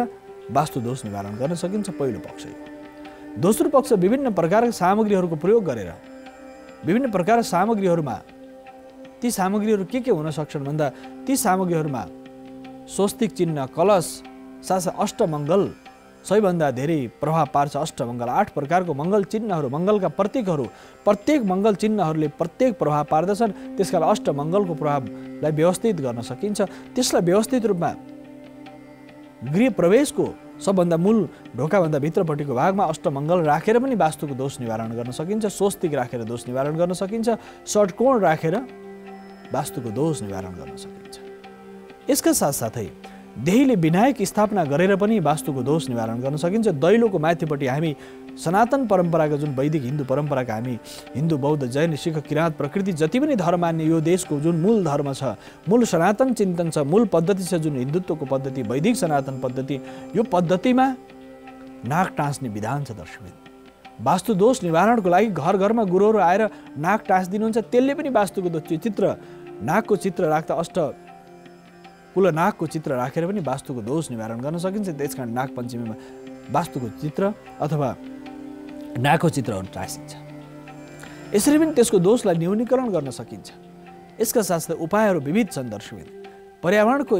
वास्तु दोष निवारण गर्न सकिन्छ। पहिलो पक्ष। दोस्रो पक्ष, विभिन्न प्रकारका सामग्रीहरूको प्रयोग गरेर विभिन्न प्रकारका सामग्रीहरूमा ती सामग्रीहरू के हुन सक्छन् भन्दा ती सामग्रीहरूमा स्वस्तिक चिन्ह, कलश, साथसाथै अष्टमङ्गल सबैभन्दा धेरै प्रभाव पार्छ। अष्टमङ्गल 8 प्रकारको मङ्गल चिन्हहरू, मङ्गलका प्रतीकहरू, प्रत्येक मङ्गल चिन्हहरूले प्रत्येक प्रभाव पार्दछन्। त्यसकारण अष्टमङ्गलको प्रभावलाई व्यवस्थित गर्न सकिन्छ। त्यसलाई व्यवस्थित रूपमा गृह प्रवेशको सबभन्दा मूल ढोकाभन्दा भित्रपट्टिको भागमा अष्टमङ्गल राखेर पनि वास्तुको दोष निवारण गर्न सकिन्छ। स्वस्तिक राखेर दोष निवारण गर्न सकिन्छ। षट्कोण राखेर वास्तुको दोष निवारण गर्न सकिन्छ। यसका साथसाथै देहीले विनायक स्थापना गरेर पनि वास्तुको दोष निवारण गर्न सकिन्छ। दैलोको माथिपट्टि हामी सनातन परम्पराका जुन वैदिक हिन्दू परम्पराका हामी हिन्दू, बौद्ध, जैन, सिख, किराँत, प्रकृति जति पनि धर्म मान्ने यो देशको जुन मूल धर्म छ, मूल सनातन चिन्तन छ, मूल पद्धति छ, जुन हिन्दुत्वको पद्धति, वैदिक सनातन पद्धति, यो पद्धतिमा नाक टाँस्ने विधान छ दर्शकवृन्द। वास्तु दोष निवारणको लागि घर घरमा गुरुहरू आएर नाक टाँसिदिनुहुन्छ। त्यसले पनि वास्तुको दोष चित्र, नाकको चित्र राख्दा कुल नाकको चित्र राखेर पनि वास्तुको दोष निवारण गर्न सकिन्छ। त्यसकारण नाग पञ्चमीमा वास्तुको चित्र अथवा नाकको चित्रहरू टाँसिन्छ। यसरी पनि त्यसको दोषलाई न्यूनीकरण गर्न सकिन्छ। यसका साथसाथै उपायहरू विविध छन् दर्शकवृन्द। पर्यावरणको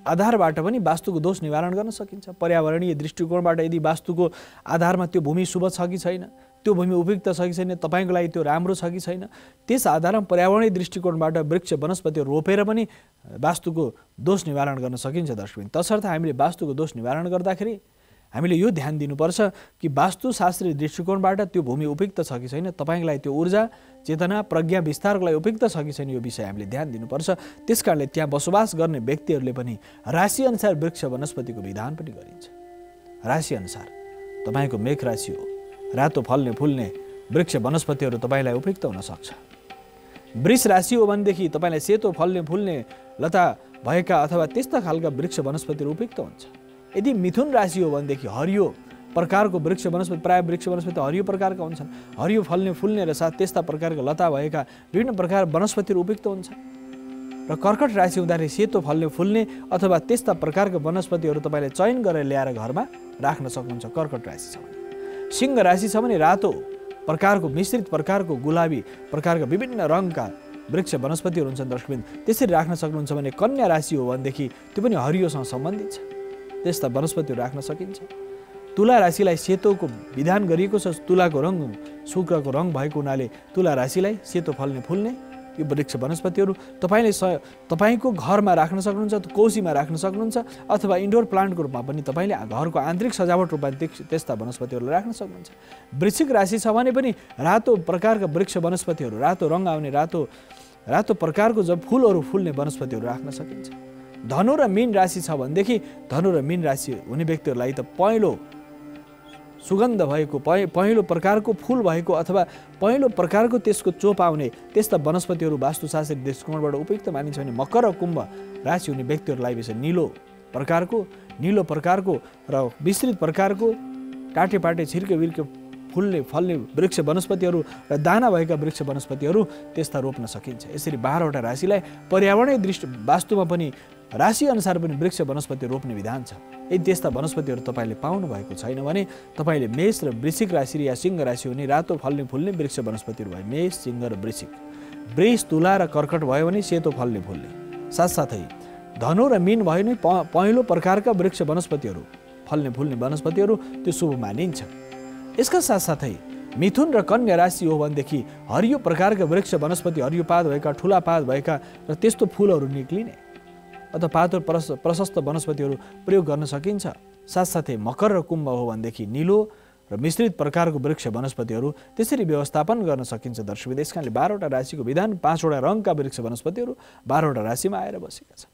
आधारबाट पनि वास्तुको दोष निवारण गर्न सकिन्छ। पर्यावरणीय दृष्टिकोणबाट यदि वास्तुको आधारमा त्यो भूमि शुभ छ कि छैन, त्यो भूमि उपयुक्त छ कि छैन, तपाईँको लागि त्यो राम्रो छ कि छैन, त्यस आधारमा पर्यावरणीय दृष्टिकोणबाट वृक्ष वनस्पतिहरू रोपेर पनि वास्तुको दोष निवारण गर्न सकिन्छ दर्शकवृन्द। तसर्थ हामीले वास्तुको दोष निवारण गर्दाखेरि हामीले यो ध्यान दिनुपर्छ कि वास्तुशास्त्रीय दृष्टिकोणबाट त्यो भूमि उपयुक्त छ कि छैन, तपाईँको लागि त्यो ऊर्जा, चेतना, प्रज्ञा विस्तारको लागि उपयुक्त छ कि छैन, यो विषय हामीले ध्यान दिनुपर्छ। त्यसकारणले त्यहाँ बसोबास गर्ने व्यक्तिहरूले पनि राशिअनुसार वृक्ष वनस्पतिको विधान पनि गरिन्छ। राशिअनुसार तपाईँको मेष राशि हो, रातो फल्ने फुल्ने वृक्ष वनस्पतिहरू तपाईँलाई उपयुक्त हुन सक्छ। वृष राशि हो भनेदेखि तपाईँलाई सेतो फल्ने फुल्ने लता भएका अथवा त्यस्ता खालका वृक्ष वनस्पतिहरू उपयुक्त हुन्छ। यदि मिथुन राशि हो भनेदेखि हरियो प्रकारको वृक्ष वनस्पति, प्राय वृक्ष वनस्पति हरियो प्रकारका हुन्छन्, हरियो फल्ने फुल्ने र साथ त्यस्ता प्रकारका लता भएका विभिन्न प्रकार वनस्पतिहरू उपयुक्त हुन्छ। र कर्कट राशि हुँदाखेरि सेतो फल्ने फुल्ने अथवा त्यस्ता प्रकारका वनस्पतिहरू तपाईँले चयन गरेर ल्याएर घरमा राख्न सक्नुहुन्छ कर्कट राशि छ भने। सिंह राशि छ भने रातो प्रकारको मिश्रित प्रकारको गुलाबी प्रकारका विभिन्न रङका वृक्ष वनस्पतिहरू हुन्छन् दर्शकबिन, त्यसरी राख्न सक्नुहुन्छ भने कन्या राशि हो भनेदेखि त्यो पनि हरियोसँग सम्बन्धित छ, त्यस्ता वनस्पतिहरू राख्न सकिन्छ। तुला राशिलाई सेतोको विधान गरिएको छ, तुलाको रङ शुक्रको रङ भएको हुनाले तुला राशिलाई सेतो फल्ने फुल्ने यो वृक्ष वनस्पतिहरू तपाईँको घरमा राख्न सक्नुहुन्छ, कौसीमा राख्न सक्नुहुन्छ अथवा इन्डोर प्लान्टको रूपमा पनि तपाईँले घरको आन्तरिक सजावट रूपमा त्यस्ता वनस्पतिहरू राख्न सक्नुहुन्छ। वृश्चिक राशि छ भने पनि रातो प्रकारका वृक्ष वनस्पतिहरू, रातो रङ आउने रातो प्रकारको जब फुलहरू फुल्ने वनस्पतिहरू राख्न सकिन्छ। धनु र मीन राशि छ भनेदेखि धनु र मीन राशि हुने व्यक्तिहरूलाई त पहेँलो सुगन्ध भएको पहेँलो प्रकारको फुल भएको अथवा पहेँलो प्रकारको त्यसको चोप आउने त्यस्ता वनस्पतिहरू वास्तुशास्त्री दृष्टिकोणबाट उपयुक्त मानिन्छ भने मकर र कुम्भ राशि हुने व्यक्तिहरूलाई विषय नीलो प्रकारको र विस्तृत प्रकारको टाटे छिर्के विर्के फुल्ने फल्ने वृक्ष वनस्पतिहरू र दाना भएका वृक्ष वनस्पतिहरू त्यस्ता रोप्न सकिन्छ। यसरी 12वटा राशिलाई पर्यावरणीय दृष्टि वास्तुमा पनि राशि अनुसार पनि वृक्ष वनस्पति रोप्ने विधान छ। यदि त्यस्ता वनस्पतिहरू तपाईँले पाउनु भएको छैन भने तपाईँले मेष र वृश्चिक राशि या सिंह राशि हुने रातो फल्ने फुल्ने वृक्ष वनस्पतिहरू भयो, मेष, सिंह र वृश्चिक। वृष, तुला र कर्कट भयो भने सेतो फल्ने फुल्ने, साथसाथै धनु र मीन भयो भने पहेँलो प्रकारका वृक्ष वनस्पतिहरू फल्ने फुल्ने वनस्पतिहरू त्यो शुभ मानिन्छ। यसका साथसाथै मिथुन र कन्या राशि हो भनेदेखि हरियो प्रकारका वृक्ष वनस्पति, हरियो पात भएका, ठुला पात भएका र त्यस्तो फुलहरू निक्लिने अथवा पात प्रशस्त वनस्पतिहरू प्रयोग गर्न सकिन्छ। साथसाथै मकर र कुम्भ हो भनेदेखि नीलो र मिश्रित प्रकारको वृक्ष वनस्पतिहरू त्यसरी व्यवस्थापन गर्न सकिन्छ। दर्शक त्यस कारणले 12वटा राशिको विधान 5वटा रङका वृक्ष वनस्पतिहरू 12वटा राशिमा आएर बसेका छन्।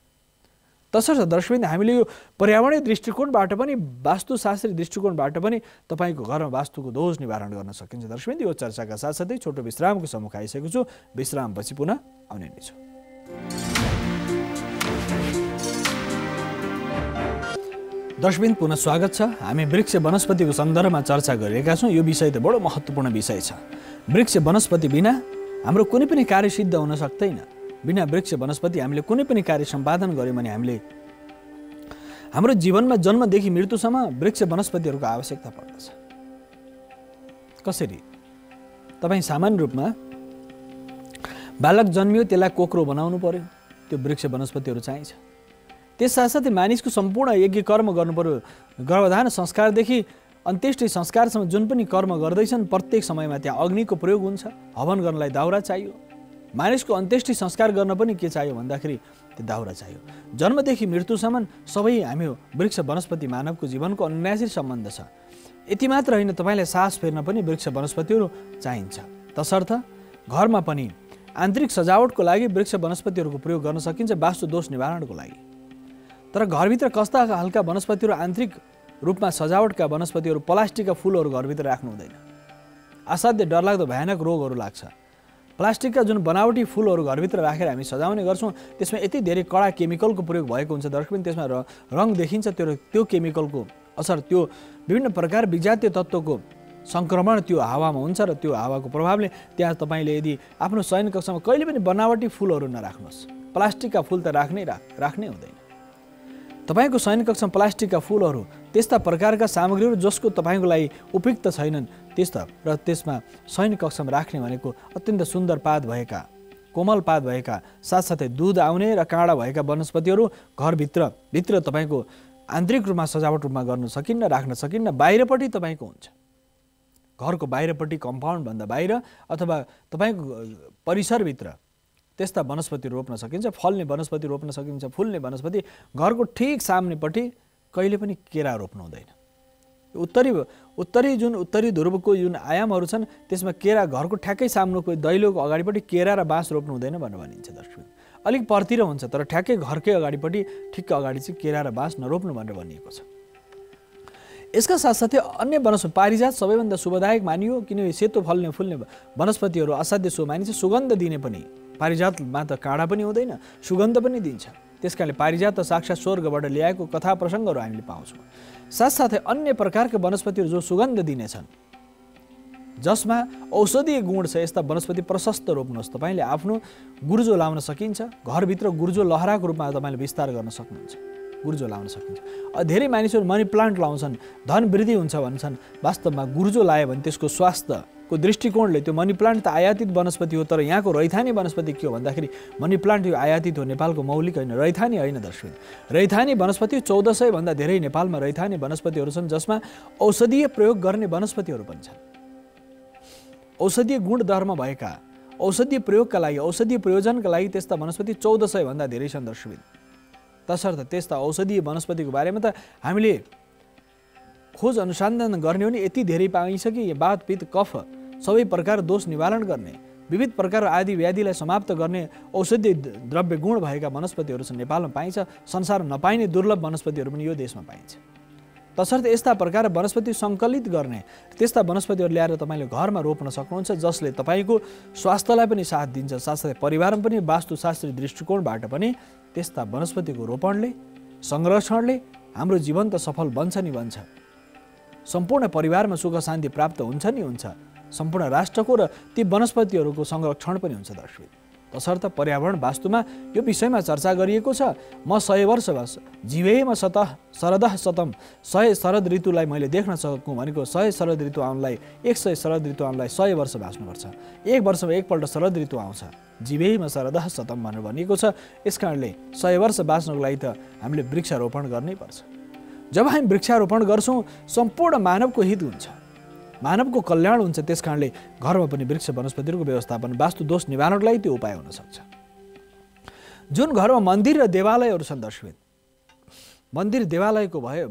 तसर्थ दर्शकबिन हामीले यो पर्यावरणीय दृष्टिकोणबाट पनि वास्तुशास्त्री दृष्टिकोणबाट पनि तपाईँको घरमा वास्तुको दोष निवारण गर्न सकिन्छ। दर्शकबिन यो चर्चाका साथसाथै छोटो विश्रामको समय आइसकेको छु, विश्रामपछि पुनः आउने नै छु। दर्शकबिन पुनः स्वागत छ। हामी वृक्ष वनस्पतिको सन्दर्भमा चर्चा गरिरहेका छौँ। यो विषय त बडो महत्त्वपूर्ण विषय छ। वृक्ष वनस्पति बिना हाम्रो कुनै पनि कार्य सिद्ध हुन सक्दैन। बिना वृक्ष वनस्पति हामीले कुनै पनि कार्य सम्पादन गऱ्यौँ भने हामीले हाम्रो जीवनमा जन्मदेखि मृत्युसम्म वृक्ष वनस्पतिहरूको आवश्यकता पर्दछ। कसरी? तपाईँ सामान्य रूपमा बालक जन्मियो, त्यसलाई कोक्रो बनाउनु पर्यो, त्यो वृक्ष वनस्पतिहरू चाहिन्छ। त्यस साथसाथै मानिसको सम्पूर्ण यज्ञ कर्म गर्नु पर्यो। गर्भधारण संस्कारदेखि अन्त्येष्टि संस्कारसम्म जुन पनि कर्म गर्दैछन् प्रत्येक समयमा त्यहाँ अग्निको प्रयोग हुन्छ। हवन गर्नलाई दाउरा चाहियो। मानिसको अन्त्येष्टि संस्कार गर्न पनि के चाहियो भन्दाखेरि त्यो दाउरा चाहियो। जन्मदेखि मृत्युसम्म सबै हामी वृक्ष वनस्पति मानवको जीवनको अनुनासिक सम्बन्ध छ। यति मात्र होइन, तपाईँलाई सास फेर्न पनि वृक्ष वनस्पतिहरू चाहिन्छ। तसर्थ घरमा पनि आन्तरिक सजावटको लागि वृक्ष वनस्पतिहरूको प्रयोग गर्न सकिन्छ, वास्तु दोष निवारणको लागि। तर घरभित्र कस्ता हल्का वनस्पतिहरू, आन्तरिक रूपमा सजावटका वनस्पतिहरू, प्लास्टिकका फुलहरू घरभित्र राख्नु हुँदैन। असाध्य डरलाग्दो भयानक रोगहरू लाग्छ। प्लास्टिकका जुन बनावटी फुलहरू घरभित्र राखेर हामी सजाउने गर्छौँ त्यसमा यति धेरै कडा केमिकलको प्रयोग भएको हुन्छ दर्शक, त्यसमा रङ देखिन्छ। त्यो केमिकलको असर, त्यो विभिन्न प्रकार विजातीय तत्त्वको सङ्क्रमण त्यो हावामा हुन्छ र त्यो हावाको प्रभावले त्यहाँ तपाईँले यदि आफ्नो शयन कक्षामा कहिले पनि बनावटी फुलहरू नराख्नुहोस्। प्लास्टिकका फुल त राख्नै हुँदैन। तपाईँको शयन कक्षामा प्लास्टिकका फुलहरू, त्यस्ता प्रकारका सामग्रीहरू जसको तपाईँको लागि उपयुक्त छैनन् त्यस्ता र त्यसमा शयन कक्षामा राख्ने भनेको अत्यन्त सुन्दर पात भएका, कोमल पात भएका, साथसाथै दुध आउने र काँडा भएका वनस्पतिहरू भित्र तपाईँको आन्तरिक रूपमा सजावट रूपमा गर्न सकिन्न, राख्न सकिन्न। बाहिरपट्टि तपाईँको हुन्छ, घरको बाहिरपट्टि कम्पाउन्डभन्दा बाहिर अथवा तपाईँको परिसरभित्र त्यस्ता वनस्पति रोप्न सकिन्छ। फल्ने वनस्पति रोप्न सकिन्छ, फुल्ने वनस्पति। घरको ठिक सामनेपट्टि कहिले पनि केरा रोप्नु हुँदैन। उत्तरी ध्रुवको जुन आयामहरू छन् त्यसमा केरा घरको ठ्याक्कै सामुन्नुको दैलोको अगाडिपट्टि केरा र बाँस रोप्नु हुँदैन भनेर भनिन्छ दर्शक। अलिक परतिर हुन्छ तर ठ्याक्कै घरकै अगाडिपट्टि ठिक्क अगाडि चाहिँ केरा र बाँस नरोप्नु भनेर भनिएको छ। यसका साथसाथै अन्य वनस्पति पारिजात सबैभन्दा शुभदायक मानियो, किनभने सेतो फल्ने फुल्ने वनस्पतिहरू असाध्य शुभ मानिन्छ। सुगन्ध दिने पनि, पारिजातमा त काँडा पनि हुँदैन, सुगन्ध पनि दिन्छ। त्यसकारणले पारिजात त साक्षात् स्वर्गबाट ल्याएको कथा प्रसङ्गहरू हामीले पाउँछौँ। साथसाथै अन्य प्रकारका वनस्पतिहरू जो सुगन्ध दिनेछन्, जसमा औषधीय गुण छ, यस्ता वनस्पति प्रशस्त रोप्नुहोस्। तपाईँले आफ्नो गुर्जो लाउन सकिन्छ, घरभित्र गुर्जो लहराको रूपमा तपाईँले विस्तार गर्न सक्नुहुन्छ, गुर्जो लाउन सकिन्छ। धेरै मानिसहरू मनी प्लान्ट लाउँछन्, धन वृद्धि हुन्छ भन्छन्। वास्तवमा गुर्जो लायो भने त्यसको स्वास्थ्यको दृष्टिकोणले त्यो मनी प्लान्ट त आयातित वनस्पति हो, तर यहाँको रैथानी वनस्पति के हो भन्दाखेरि मनी प्लान्ट यो आयातित हो, नेपालको मौलिक होइन, रैथानी होइन दर्शक। रैथानी वनस्पति 1400 भन्दा धेरै नेपालमा रैथानी वनस्पतिहरू छन्, जसमा औषधीय प्रयोग गर्ने वनस्पतिहरू पनि छन्। औषधीय गुणधर्म भएका, औषधीय प्रयोगका लागि, औषधीय प्रयोजनका लागि त्यस्ता वनस्पति 1400 भन्दा धेरै छन् दर्शक। तसर्थ त्यस्ता औषधीय वनस्पतिको बारेमा त हामीले खोज अनुसन्धान गर्ने हो नि यति धेरै पाइन्छ कि वात पित्त कफ सबै प्रकार दोष निवारण गर्ने, विविध प्रकार आदि व्याधिलाई समाप्त गर्ने औषधीय द्रव्य गुण भएका वनस्पतिहरू चाहिँ नेपालमा पाइन्छ। संसारमा नपाइने दुर्लभ वनस्पतिहरू पनि यो देशमा पाइन्छ। तसर्थ यस्ता प्रकार वनस्पति सङ्कलित गर्ने, त्यस्ता वनस्पतिहरू ल्याएर तपाईँले घरमा रोप्न सक्नुहुन्छ, जसले तपाईँको स्वास्थ्यलाई पनि साथ दिन्छ। साथसाथै परिवारमा पनि वास्तुशास्त्री दृष्टिकोणबाट पनि त्यस्ता वनस्पतिको रोपणले, संरक्षणले हाम्रो जीवन त सफल बन्छ नि बन्छ। सम्पूर्ण परिवारमा सुख शान्ति प्राप्त हुन्छ नि हुन्छ। सम्पूर्ण राष्ट्रको र ती वनस्पतिहरूको संरक्षण पनि हुन्छ दर्शक। तसर्थ पर्यावरण वास्तुमा यो विषयमा चर्चा गरिएको छ। म 100 वर्ष बस जीवेम शरदः शतम, 100 शरद ऋतुलाई मैले देख्न सकूँ भनेको 100 शरद ऋतु आउनलाई, 100 शरद ऋतु आउनलाई 100 वर्ष बाँच्नुपर्छ। एक वर्षमा एकपल्ट शरद ऋतु आउँछ, जीवेम शरदः शतम भनेर भनिएको छ। यस कारणले 100 वर्ष बाँच्नको लागि त हामीले वृक्षारोपण गर्नै पर्छ। जब हामी वृक्षारोपण गर्छौँ सम्पूर्ण मानवको हित हुन्छ, मानवको कल्याण हुन्छ। त्यस कारणले घरमा पनि वृक्ष वनस्पतिहरूको व्यवस्थापन, वास्तु दोष निवारणको लागि त्यो उपाय हुन सक्छ। जुन घरमा मन्दिर र देवालयहरू छन् दर्शक, मन्दिर देवालयको भयो,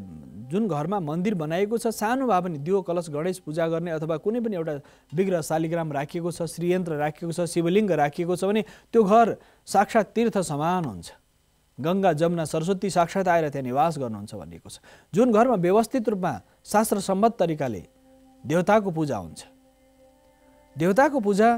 जुन घरमा मन्दिर बनाएको छ, सानो भए पनि दियो कलश गणेश पूजा गर्ने अथवा कुनै पनि एउटा विग्रह शालिग्राम राखिएको छ, श्रीयन्त्र राखिएको छ, शिवलिङ्ग राखिएको छ भने त्यो घर साक्षात् तीर्थ समान हुन्छ। गङ्गा जमुना सरस्वती साक्षात् आएर त्यहाँ निवास गर्नुहुन्छ भनिएको छ। जुन घरमा व्यवस्थित रूपमा शास्त्र सम्मत तरिकाले देवताको पूजा हुन्छ, देवताको पूजा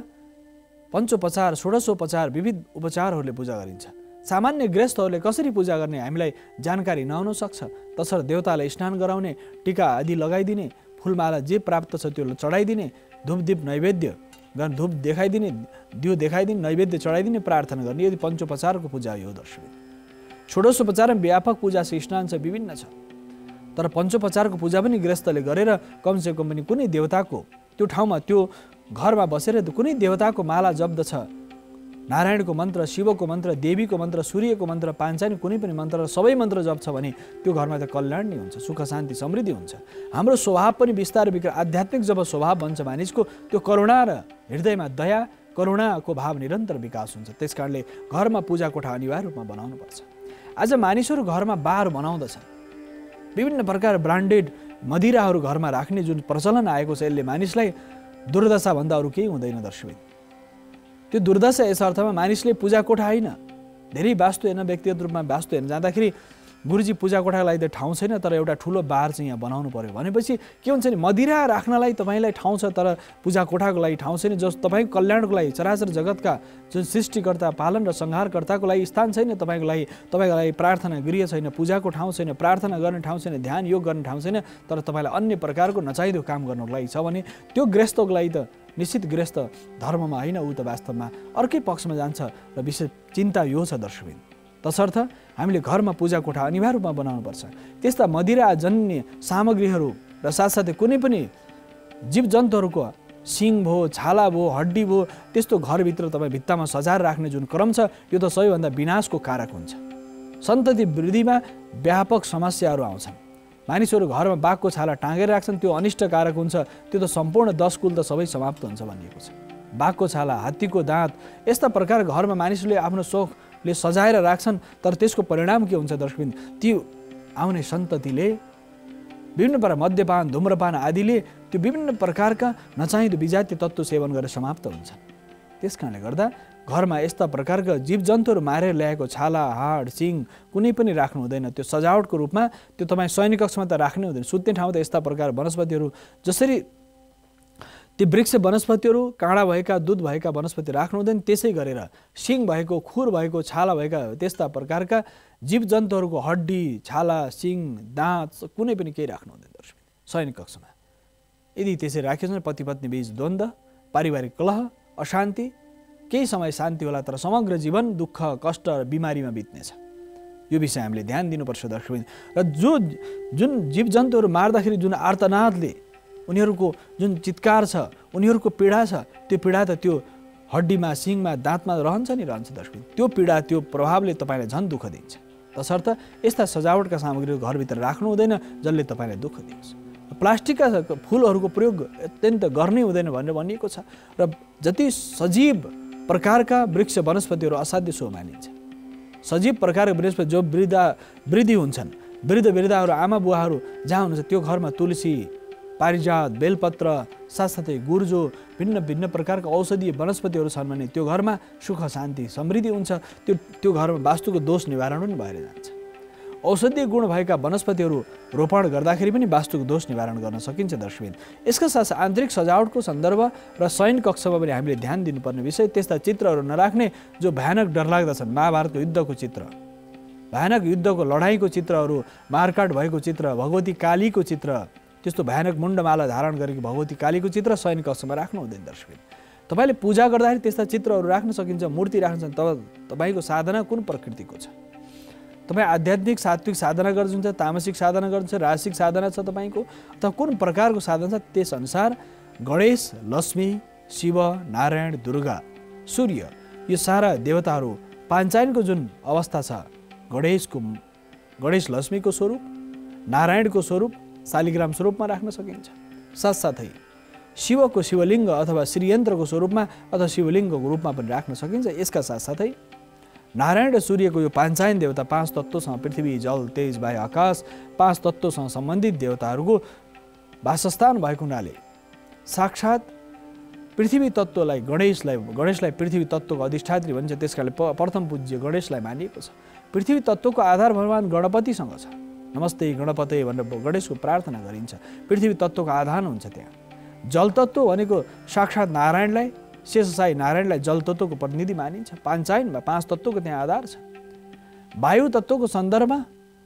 पञ्चोपचार, षोडशोपचार, विविध उपचारहरूले पूजा गरिन्छ। सामान्य गृहस्थहरूले कसरी पूजा गर्ने हामीलाई जानकारी नहुन सक्छ। तसर्थ देवतालाई स्नान गराउने, टीका आदि लगाइदिने, फुलमाला जे प्राप्त छ त्यो चढाइदिने, धूपदीप नैवेद्य गर्न, धूप देखाइदिने, दियो देखाइदिने, नैवेद्य चढाइदिने, प्रार्थना गर्ने, यदि पञ्चोपचारको पूजा यो दर्शक। षोडशोपचारमा व्यापक पूजा छ, स्नान छ, विभिन्न छ। तर पञ्चोपचारको पूजा पनि गृहस्थले गरेर कमसे कम पनि कुनै देवताको त्यो ठाउँमा, त्यो घरमा बसेर कुनै देवताको माला जप्द छ, नारायणको मन्त्र, शिवको मन्त्र, देवीको मन्त्र, सूर्यको मन्त्र, पाञ्चानी कुनै पनि मन्त्र, सबै मन्त्र जप छ भने त्यो घरमा त कल्याण नै हुन्छ, सुख शान्ति समृद्धि हुन्छ। हाम्रो स्वभाव पनि बिस्तारै आध्यात्मिक जब स्वभाव बन्छ मानिसको, त्यो करुणा र हृदयमा दया, करुणाको भाव निरन्तर विकास हुन्छ। त्यस कारणले घरमा पूजा कोठा अनिवार्य रूपमा बनाउनुपर्छ। आज मानिसहरू घरमा बार बनाउँदछन्, विभिन्न प्रकार ब्रान्डेड मदिराहरू घरमा राख्ने जुन प्रचलन आएको छ, यसले मानिसलाई दुर्दशा भन्दा अरू केही हुँदैन दर्शक। त्यो दुर्दशा यस अर्थमा मानिसले पूजा कोठा होइन, धेरै वास्तु हेर्न, व्यक्तिगत रूपमा वास्तु हेर्न जाँदाखेरि गुरुजी पूजा कोठाको लागि त ठाउँ छैन, तर एउटा ठुलो बार चाहिँ यहाँ बनाउनु पर्यो भनेपछि के हुन्छ नि, मदिरा राख्नलाई तपाईँलाई ठाउँ छ तर पूजा कोठाको लागि ठाउँ छैन। जस तपाईँको कल्याणको लागि, चराचर जगतका जुन सृष्टिकर्ता, पालन र संहारकर्ताको लागि स्थान छैन, तपाईँको लागि प्रार्थना गृह छैन, पूजाको ठाउँ छैन, प्रार्थना गर्ने ठाउँ छैन, ध्यान योग गर्ने ठाउँ छैन, तर तपाईँलाई अन्य प्रकारको नचाहिदो काम गर्नको लागि छ भने त्यो गृहस्थको लागि त निश्चित गृहस्थ धर्ममा होइन, ऊ त वास्तवमा अर्कै पक्षमा जान्छ। र विशेष चिन्ता यो छ दर्शक। तसर्थ हामीले घरमा पूजा कोठा अनिवार्य रूपमा बनाउनुपर्छ। त्यस्ता मदिरा जन्य सामग्रीहरू र साथसाथै कुनै पनि जीवजन्तुहरूको सिङ भयो, छाला भयो, हड्डी भयो, त्यस्तो घरभित्र तपाईँ भित्तामा सजाएर राख्ने जुन क्रम छ, यो त सबैभन्दा विनाशको कारक हुन्छ। सन्तति वृद्धिमा व्यापक समस्याहरू आउँछन्। मानिसहरू घरमा बाघको छाला टाँगेर राख्छन्, त्यो अनिष्टकारक हुन्छ। त्यो त सम्पूर्ण 10 कुल त सबै समाप्त हुन्छ भनिएको छ। बाघको छाला, हात्तीको दाँत, यस्ता प्रकार घरमा मानिसहरूले आफ्नो शोखले सजाएर राख्छन्, तर त्यसको परिणाम के हुन्छ दर्शकबिन, त्यो आउने सन्ततिले विभिन्न प्रकार मद्यपान धूम्रपान आदिले त्यो विभिन्न प्रकारका नचाहिँदो विजातीय तत्त्व सेवन गरेर समाप्त हुन्छन्। त्यस कारणले गर्दा घरमा यस्ता प्रकारका जीवजन्तुहरू मारेर ल्याएको छाला हाड सिङ कुनै पनि राख्नु हुँदैन। त्यो सजावटको रूपमा त्यो तपाईँ शयन कक्षमा त राख्नै हुँदैन। सुत्ने ठाउँ त यस्ता प्रकार वनस्पतिहरू जसरी ती वृक्ष वनस्पतिहरू काँडा भएका दुध भएका वनस्पति राख्नु हुँदैन, त्यसै गरेर सिङ भएको खुर भएको छाला भएका त्यस्ता प्रकारका जीवजन्तुहरूको हड्डी छाला सिङ दाँत कुनै पनि केही राख्नु हुँदैन दर्शक शयन कक्षमा। यदि त्यसरी राखिन्छ भने पति पत्नी बीच द्वन्द्व पारिवारिक कलह अशान्ति केही समय शान्ति होला तर समग्र जीवन दुःख कष्ट र बिमारीमा बित्नेछ। यो विषय हामीले ध्यान दिनुपर्छ दर्शक। र जुन जीवजन्तुहरू मार्दाखेरि जुन आर्तनादले उनीहरूको जुन चित्कार छ उनीहरूको पीडा छ त्यो पीडा त त्यो हड्डीमा सिङमा दाँतमा रहन्छ नि रहन्छ दर्शक। त्यो पीडा त्यो प्रभावले तपाईँलाई झन् दुःख दिन्छ। तसर्थ यस्ता सजावटका सामग्रीहरू घरभित्र राख्नु हुँदैन जसले तपाईँलाई दुःख दिन्छ। प्लास्टिकका फुलहरूको प्रयोग अत्यन्त गर्नै हुँदैन भनेर भनिएको छ। र जति सजीव प्रकारका वृक्ष वनस्पतिहरू असाध्य सो मानिन्छ। सजीव प्रकारका वनस्पति जो वृद्धि हुन्छन् वृद्धहरू आमा बुवाहरू जहाँ हुनुहुन्छ त्यो घरमा तुलसी पारिजात बेलपत्र साथसाथै गुर्जो भिन्न भिन्न प्रकारका औषधीय वनस्पतिहरू छन् भने त्यो घरमा सुख शान्ति समृद्धि हुन्छ। त्यो घरमा वास्तुको दोष निवारण पनि भएर जान्छ। औषधीय गुण भएका वनस्पतिहरू रोपण गर्दाखेरि पनि वास्तुको दोष निवारण गर्न सकिन्छ दर्शकबिन। यसका साथ आन्तरिक सजावटको सन्दर्भ र शयन कक्षमा पनि हामीले ध्यान दिनुपर्ने विषय त्यस्ता चित्रहरू नराख्ने जो भयानक डरलाग्दा छन्। महाभारतको युद्धको चित्र भयानक युद्धको लडाइँको चित्रहरू मारकाट भएको चित्र भगवती कालीको चित्र त्यस्तो भयानक मुण्डमाला धारण गरेको भगवती कालीको चित्र शयन कक्षमा राख्नु हुँदैन दर्शक। तपाईँले पूजा गर्दाखेरि त्यस्ता चित्रहरू राख्न सकिन्छ मूर्ति राख्न तब तपाईँको साधना कुन प्रकृतिको छ। तपाईँ आध्यात्मिक सात्विक साधना गर्नुहुन्छ तामसिक साधना गर्नुहुन्छ राजसिक साधना छ तपाईँको अथवा कुन प्रकारको साधना छ त्यसअनुसार गणेश लक्ष्मी शिव नारायण दुर्गा सूर्य यो सारा देवताहरू पाञ्चायनको जुन अवस्था छ गणेश लक्ष्मीको स्वरूप नारायणको स्वरूप शालिग्राम स्वरूपमा राख्न सकिन्छ। साथसाथै शिवको शिवलिङ्ग अथवा श्रीयन्त्रको स्वरूपमा अथवा शिवलिङ्गको रूपमा पनि राख्न सकिन्छ। यसका साथसाथै नारायण र सूर्यको यो पाञ्चायन देवता पाँच तत्त्वसँग पृथ्वी जल तेज वायु आकाश पाँच तत्त्वसँग सम्बन्धित देवताहरूको वासस्थान भएको हुनाले साक्षात् पृथ्वी तत्त्वलाई गणेशलाई पृथ्वी तत्त्वको अधिष्ठात्री भन्छ। त्यसकारणले प्रथम पूज्य गणेशलाई मानिएको छ। पृथ्वी तत्त्वको आधार भगवान गणपतिसँग छ। नमस्ते गणपते भनेर गणेशको प्रार्थना गरिन्छ। पृथ्वी तत्त्वको आधार हुन्छ त्यहाँ। जल तत्त्व भनेको साक्षात् नारायणलाई शेषशाही नारायणलाई जल तत्त्वको प्रतिनिधि मानिन्छ। पाञ्चायनमा पाँच तत्त्वको त्यहाँ आधार छ। वायु तत्त्वको सन्दर्भमा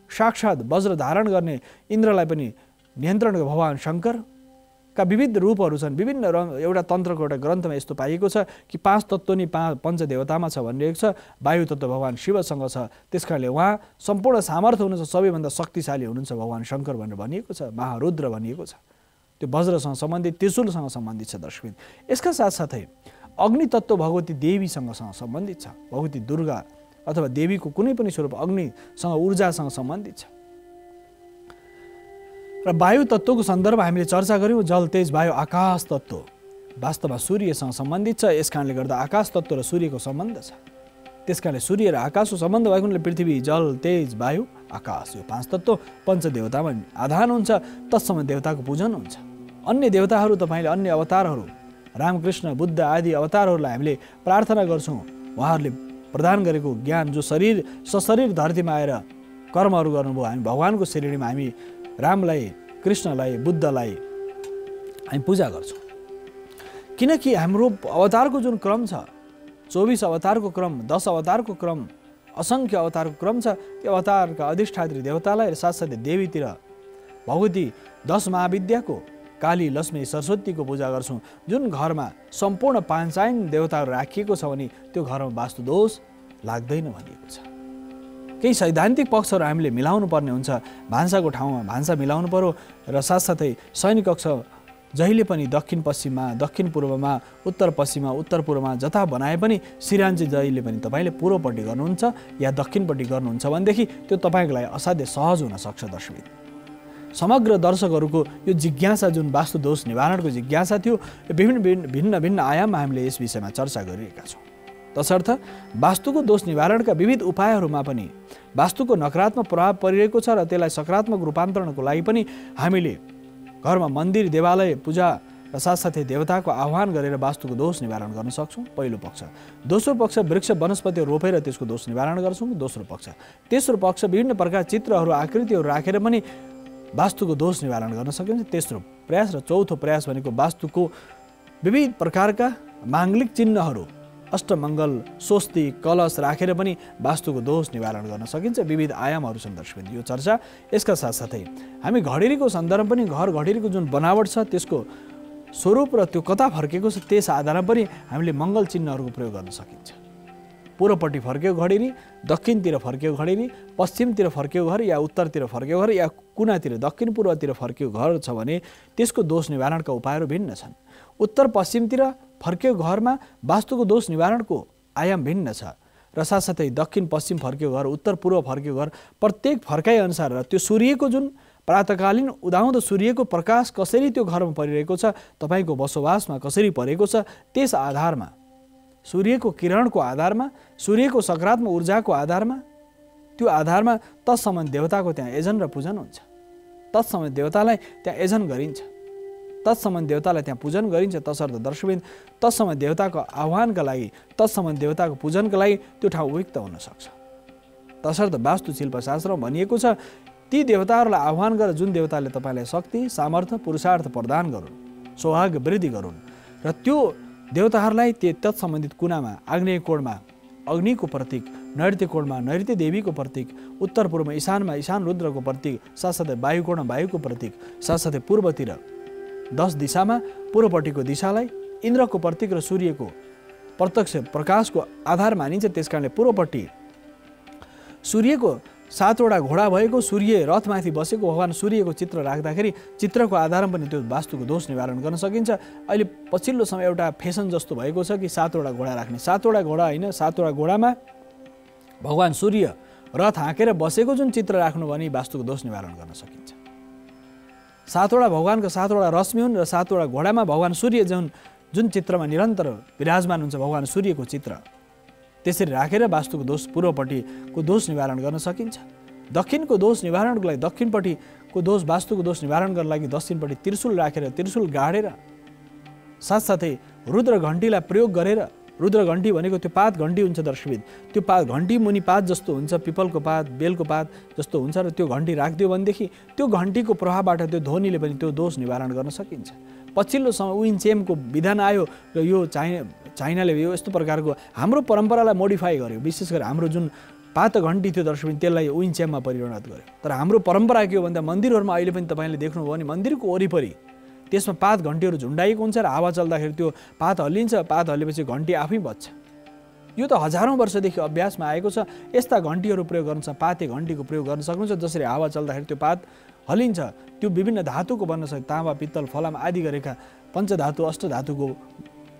साक्षात् वज्र धारण गर्ने इन्द्रलाई पनि नियन्त्रण गर्ने भगवान शङ्करका विविध रूपहरू छन्। विभिन्न एउटा तन्त्रको एउटा ग्रन्थमा यस्तो पाइएको छ कि पाँच तत्त्व नि पञ्चदेवतामा छ भनिरहेको छ। वायु तत्त्व भगवान शिवसँग छ। त्यसकारणले उहाँ सम्पूर्ण सामर्थ्य हुनुहुन्छ सबैभन्दा शक्तिशाली हुनुहुन्छ भगवान शङ्कर भनेर भनिएको छ। महारुद्र भनिएको छ। त्यो वज्रसँग सम्बन्धित त्रिशूलसँग सम्बन्धित छ दर्शक। यसका साथसाथै अग्नि तत्त्व भगवती देवीसँग सम्बन्धित छ। भगवती दुर्गा अथवा देवीको कुनै पनि स्वरूप अग्निसँग ऊर्जासँग सम्बन्धित छ। र वायु तत्त्वको सन्दर्भ हामीले चर्चा गऱ्यौँ। जल तेज वायु आकाश तत्त्व वास्तवमा सूर्यसँग सम्बन्धित छ। यस कारणले गर्दा आकाश तत्त्व र सूर्यको सम्बन्ध छ। त्यसकारणले सूर्य र आकाशको सम्बन्ध भएको हुनाले पृथ्वी जल तेज वायु आकाश यो पाँच तत्त्व पञ्चदेवतामा आधान हुन्छ। तत्सम देवताको पूजन हुन्छ। अन्य देवताहरू तपाईँले अन्य अवतारहरू रामकृष्ण बुद्ध आदि अवतारहरूलाई हामीले प्रार्थना गर्छौँ। उहाँहरूले प्रदान गरेको ज्ञान जो सशरीर धरतीमा आएर कर्महरू गर्नुभयो हामी भगवानको श्रेणीमा हामी रामलाई कृष्णलाई बुद्धलाई हामी पूजा गर्छौँ। किनकि हाम्रो अवतारको जुन क्रम छ 24 अवतारको क्रम 10 अवतारको क्रम असङ्ख्य अवतारको क्रम छ। त्यो अवतारका अधिष्ठात्री देवतालाई र साथसाथै देवीतिर भगवती 10 महाविद्याको काली लक्ष्मी सरस्वतीको पूजा गर्छौँ। जुन घरमा सम्पूर्ण पाञ्चायन देवताहरू राखिएको छ भने त्यो घरमा वास्तुदोष लाग्दैन भनिएको छ। केही सैद्धान्तिक पक्षहरू हामीले मिलाउनु पर्ने हुन्छ। भान्साको ठाउँमा भान्सा मिलाउनु पर्यो र साथसाथै शयन कक्ष जहिले पनि दक्षिण पश्चिममा दक्षिण पूर्वमा उत्तर पश्चिममा उत्तर पूर्वमा जता बनाए पनि सिरान्जी जहिले पनि तपाईँले पूर्वपट्टि गर्नुहुन्छ या दक्षिणपट्टि गर्नुहुन्छ भनेदेखि त्यो तपाईँको लागि असाध्य सहज हुन सक्छ दर्शक। समग्र दर्शकहरूको यो जिज्ञासा जुन वास्तु दोष निवारणको जिज्ञासा थियो यो भिन्न भिन्न आयाममा हामीले यस विषयमा चर्चा गरिरहेका छौँ। तसर्थ वास्तुको दोष निवारणका विविध उपायहरूमा पनि वास्तुको नकारात्मक प्रभाव परिरहेको छ र त्यसलाई सकारात्मक रूपान्तरणको लागि पनि हामीले घरमा मन्दिर देवालय पूजा र साथसाथै देवताको आह्वान गरेर वास्तुको दोष निवारण गर्न सक्छौँ, पहिलो पक्ष। दोस्रो पक्ष वृक्ष वनस्पति रोपेर त्यसको दोष निवारण गर्छौँ, दोस्रो पक्ष। तेस्रो पक्ष विभिन्न प्रकार चित्रहरू आकृतिहरू राखेर पनि वास्तुको दोष निवारण गर्न सकिन्छ, तेस्रो प्रयास। र चौथो प्रयास भनेको वास्तुको विविध प्रकारका माङ्गलिक चिन्हहरू अष्टमङ्गल स्वस्ति कलश राखेर पनि वास्तुको दोष निवारण गर्न सकिन्छ। विविध आयामहरू छन् दर्शकबिन्दु यो चर्चा। यसका साथसाथै हामी घडेरीको सन्दर्भ पनि घर घडेरीको जुन बनावट छ त्यसको स्वरूप र त्यो कता फर्केको छ त्यस आधारमा पनि हामीले मङ्गल चिन्हहरूको प्रयोग गर्न सकिन्छ। पूर्वपट्टि फर्केको घडेरी, दक्षिणतिर फर्केको घडेरी, पश्चिमतिर फर्केको घर या उत्तरतिर फर्केको घर या कुनातिर दक्षिण पूर्वतिर फर्केको घर छ भने त्यसको दोष निवारणका उपायहरू भिन्न छन्। उत्तर पश्चिमतिर फर्केको घरमा वास्तुको दोष निवारणको आयाम भिन्न छ र साथसाथै दक्षिण पश्चिम फर्केको घर, उत्तर पूर्व फर्केको घर, प्रत्येक फर्काइ अनुसार र त्यो सूर्यको जुन प्रातःकालीन उदाउँदो सूर्यको प्रकाश कसरी त्यो घरमा परिरहेको छ, तपाईँको बसोबासमा कसरी परेको छ, त्यस आधारमा सूर्यको किरणको आधारमा, सूर्यको सकारात्मक ऊर्जाको आधारमा, त्यो आधारमा तत्सम्बन्धी देवताको त्यहाँ यजन र पूजन हुन्छ। तत्सम्बन्धी देवतालाई त्यहाँ यजन गरिन्छ, तत्सम्बन्धी देवतालाई त्यहाँ पूजन गरिन्छ। तसर्थ दर्शकबिन तत्सम्बन्धी देवताको आह्वानका लागि, तत्सम्बन्धी देवताको पूजनका लागि त्यो ठाउँ उपयुक्त हुन सक्छ। तसर्थ वास्तुशिल्पशास्त्रमा भनिएको छ ती देवताहरूलाई आह्वान गरेर जुन देवताले तपाईँलाई शक्ति, सामर्थ्य, पुरुषार्थ प्रदान गरून्, सौभाग्य वृद्धि गरून् र त्यो देवताहरूलाई तत्सम्बन्धित कुनामा आग्नेय कोणमा अग्निको प्रतीक, नैऋत्य कोणमा नैऋत्य देवीको प्रतीक, उत्तर पूर्वमा ईशानमा ईशान रुद्रको प्रतीक, साथसाथै वायु कोणमा वायुको प्रतीक, साथसाथै पूर्वतिर 10 दिशामा पूर्वपट्टिको दिशालाई इन्द्रको प्रतीक र सूर्यको प्रत्यक्ष प्रकाशको आधार मानिन्छ। त्यसकारणले पूर्वपट्टि सूर्यको 7वटा घोडा भएको सूर्य रथमाथि बसेको भगवान सूर्यको चित्र राख्दाखेरि चित्रको आधारमा पनि त्यो वास्तुको दोष निवारण गर्न सकिन्छ। अहिले पछिल्लो समय एउटा फेसन जस्तो भएको छ कि 7वटा घोडा राख्ने, 7वटा घोडा होइन, 7वटा घोडामा भगवान सूर्य रथ हाँकेर बसेको जुन चित्र राख्नु भने वास्तुको दोष निवारण गर्न सकिन्छ। 7वटा भगवानको 7वटा रश्मि हुन् र 7वटा घोडामा भगवान सूर्य जुन चित्रमा निरन्तर विराजमान हुन्छ भगवान सूर्यको चित्र, त्यसरी राखेर वास्तुको दोष पूर्वपट्टिको दोष निवारण गर्न सकिन्छ। दक्षिणको दोष निवारणको लागि दक्षिणपट्टिको दोष वास्तुको दोष निवारण गर्नको लागि दक्षिणपट्टि त्रिशूल राखेर त्रिशूल गाडेर साथसाथै रुद्र घण्टीलाई प्रयोग गरेर, रुद्र घण्टी भनेको त्यो पात घण्टी हुन्छ दर्शकबिन, त्यो पात घण्टी मुनि पात जस्तो हुन्छ, पिपलको पात बेलको पात जस्तो हुन्छ र त्यो घण्टी राखिदियो भनेदेखि त्यो घण्टीको प्रभावबाट त्यो ध्वनिले पनि त्यो दोष निवारण गर्न सकिन्छ। पछिल्लो समय विन्चेमको विधान आयो र यो चाइनाले यो यस्तो प्रकारको हाम्रो परम्परालाई मोडिफाई गर्यो। विशेष गरी हाम्रो जुन पात घण्टी थियो दर्शकबिन त्यसलाई विन्चेममा परिणत गर्यो। तर हाम्रो परम्परा के हो भन्दा मन्दिरहरूमा अहिले पनि तपाईँले देख्नुभयो भने मन्दिरको वरिपरि त्यसमा पात घण्टीहरू झुन्डाइएको हुन्छ र हावा चल्दाखेरि त्यो पात हल्लिन्छ, पात हल्लेपछि घण्टी आफै बज्छ। यो त हजारौँ वर्षदेखि अभ्यासमा आएको छ। यस्ता घण्टीहरू प्रयोग गर्नु छ, पाते घण्टीको प्रयोग गर्न सक्नुहुन्छ जसरी हावा चल्दाखेरि त्यो पात हल्लिन्छ। त्यो विभिन्न धातुको बन्न सक्छ, ताँबा पित्तल फलाम आदि गरेका पञ्चधातु अष्टधातुको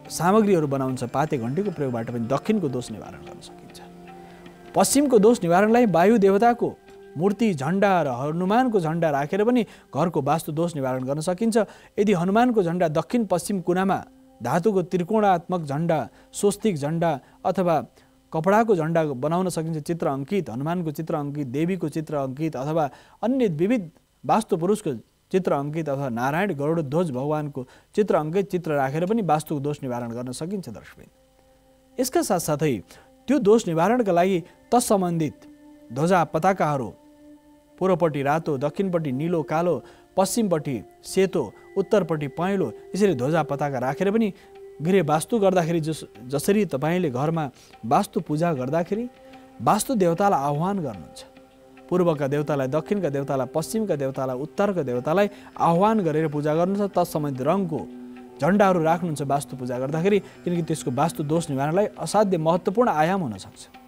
सामग्रीहरू बनाउँछ। पाते घण्टीको प्रयोगबाट पनि दक्षिणको दोष निवारण गर्न सकिन्छ। पश्चिमको दोष निवारणलाई वायु देवताको मूर्ति, झण्डा र हनुमानको झण्डा राखेर पनि घरको वास्तु दोष निवारण गर्न सकिन्छ। यदि हनुमानको झण्डा दक्षिण पश्चिम कुनामा धातुको त्रिकोणात्मक झण्डा, स्वस्तिक झण्डा अथवा कपडाको झण्डा बनाउन सकिन्छ, चित्र अङ्कित, हनुमानको चित्र अङ्कित, देवीको चित्र अङ्कित अथवा अन्य विविध वास्तु पुरुषको चित्र अङ्कित अथवा नारायण गरुडध्वज भगवानको चित्र अङ्कित चित्र राखेर पनि वास्तुको दोष निवारण गर्न सकिन्छ दर्शकबिन। यसका साथसाथै त्यो दोष निवारणका लागि तत्सम्बन्धित ध्वजा पताकाहरू पूर्वपट्टि रातो, दक्षिणपट्टि निलो कालो, पश्चिमपट्टि सेतो, उत्तरपट्टि पहेँलो यसरी ध्वजा पताका राखेर पनि गृह वास्तु गर्दाखेरि जसरी तपाईँले घरमा वास्तु पूजा गर्दाखेरि वास्तु देवतालाई आह्वान गर्नुहुन्छ, पूर्वका देवतालाई, दक्षिणका देवतालाई, पश्चिमका देवतालाई, उत्तरका देवतालाई आह्वान गरेर पूजा गर्नुहुन्छ। तत्सम्बन्धित रङको झण्डाहरू राख्नुहुन्छ वास्तु पूजा गर्दाखेरि, किनकि त्यसको वास्तु दोष निवारणलाई असाध्य महत्त्वपूर्ण आयाम हुनसक्छ।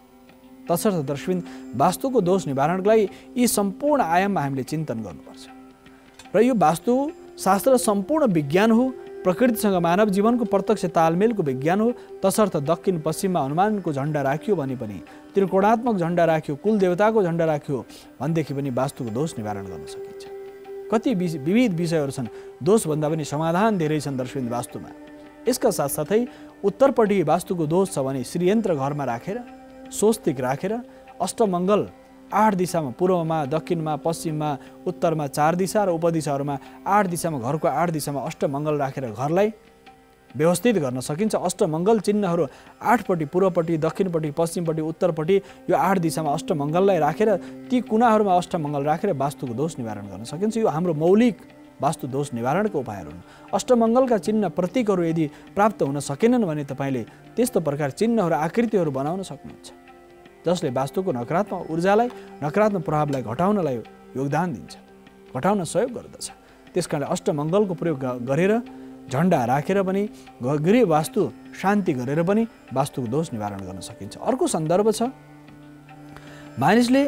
तसर्थ दर्शकबिन वास्तुको दोष निवारणको लागि यी सम्पूर्ण आयाममा हामीले चिन्तन गर्नुपर्छ र यो वास्तुशास्त्र सम्पूर्ण विज्ञान हो, प्रकृतिसँग मानव जीवनको प्रत्यक्ष तालमेलको विज्ञान हो। तसर्थ दक्षिण पश्चिममा हनुमानको झण्डा राखियो भने पनि, त्रिकोणात्मक झण्डा राख्यो, कुल देवताको झण्डा राख्यो भनेदेखि पनि वास्तुको दोष निवारण गर्न सकिन्छ। कति विविध विषयहरू छन्, दोषभन्दा पनि समाधान धेरै छन् दर्शकबिन वास्तुमा। यसका साथसाथै उत्तरपट्टि वास्तुको दोष छ भने श्रीयन्त्र घरमा राखेर स्वस्तिक राखेर अष्टमङ्गल 8 दिशामा पूर्वमा दक्षिणमा पश्चिममा उत्तरमा 4 दिशा र उपदिशाहरूमा 8 दिशामा घरको 8 दिशामा अष्टमङ्गल राखेर घरलाई व्यवस्थित गर्न सकिन्छ। अष्टमङ्गल चिन्हहरू 8 पट्टि पूर्वपट्टि दक्षिणपट्टि पश्चिमपट्टि उत्तरपट्टि यो 8 दिशामा अष्टमङ्गललाई राखेर ती कुनाहरूमा अष्टमङ्गल राखेर वास्तुको दोष निवारण गर्न सकिन्छ। यो हाम्रो मौलिक वास्तु दोष निवारणको उपायहरू हुन्। अष्टमङ्गलका चिन्ह प्रतीकहरू यदि प्राप्त हुन सकेनन् भने तपाईँले त्यस्तो प्रकार चिन्हहरू आकृतिहरू बनाउन सक्नुहुन्छ जसले वास्तुको नकारात्मक ऊर्जालाई नकारात्मक प्रभावलाई घटाउनलाई योगदान दिन्छ, घटाउन सहयोग गर्दछ। त्यसकारणले अष्टमङ्गलको प्रयोग गरेर झण्डा राखेर पनि गृह वास्तु शान्ति गरेर पनि वास्तुको दोष निवारण गर्न सकिन्छ। अर्को सन्दर्भ छ, मानिसले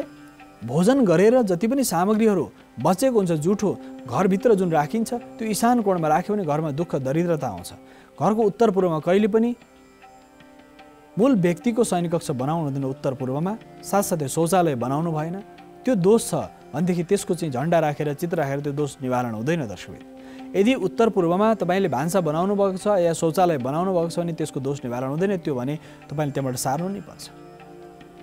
भोजन गरेर जति पनि सामग्रीहरू बचेको हुन्छ जुठो घरभित्र जुन राखिन्छ त्यो ईशान कोणमा राख्यो भने घरमा दुःख दरिद्रता आउँछ। घरको उत्तर पूर्वमा कहिले पनि मूल व्यक्तिको शयनकक्ष बनाउनु हुँदैन, उत्तर पूर्वमा साथसाथै शौचालय बनाउनु भएन। त्यो दोष छ भनेदेखि त्यसको चाहिँ झण्डा राखेर चित्र राखेर त्यो दोष निवारण हुँदैन। दर्शक, यदि उत्तर पूर्वमा तपाईँले भान्सा बनाउनु भएको छ या शौचालय बनाउनु भएको छ भने त्यसको दोष निवारण हुँदैन। त्यो भने तपाईँले त्यहाँबाट सार्नु नै पर्छ।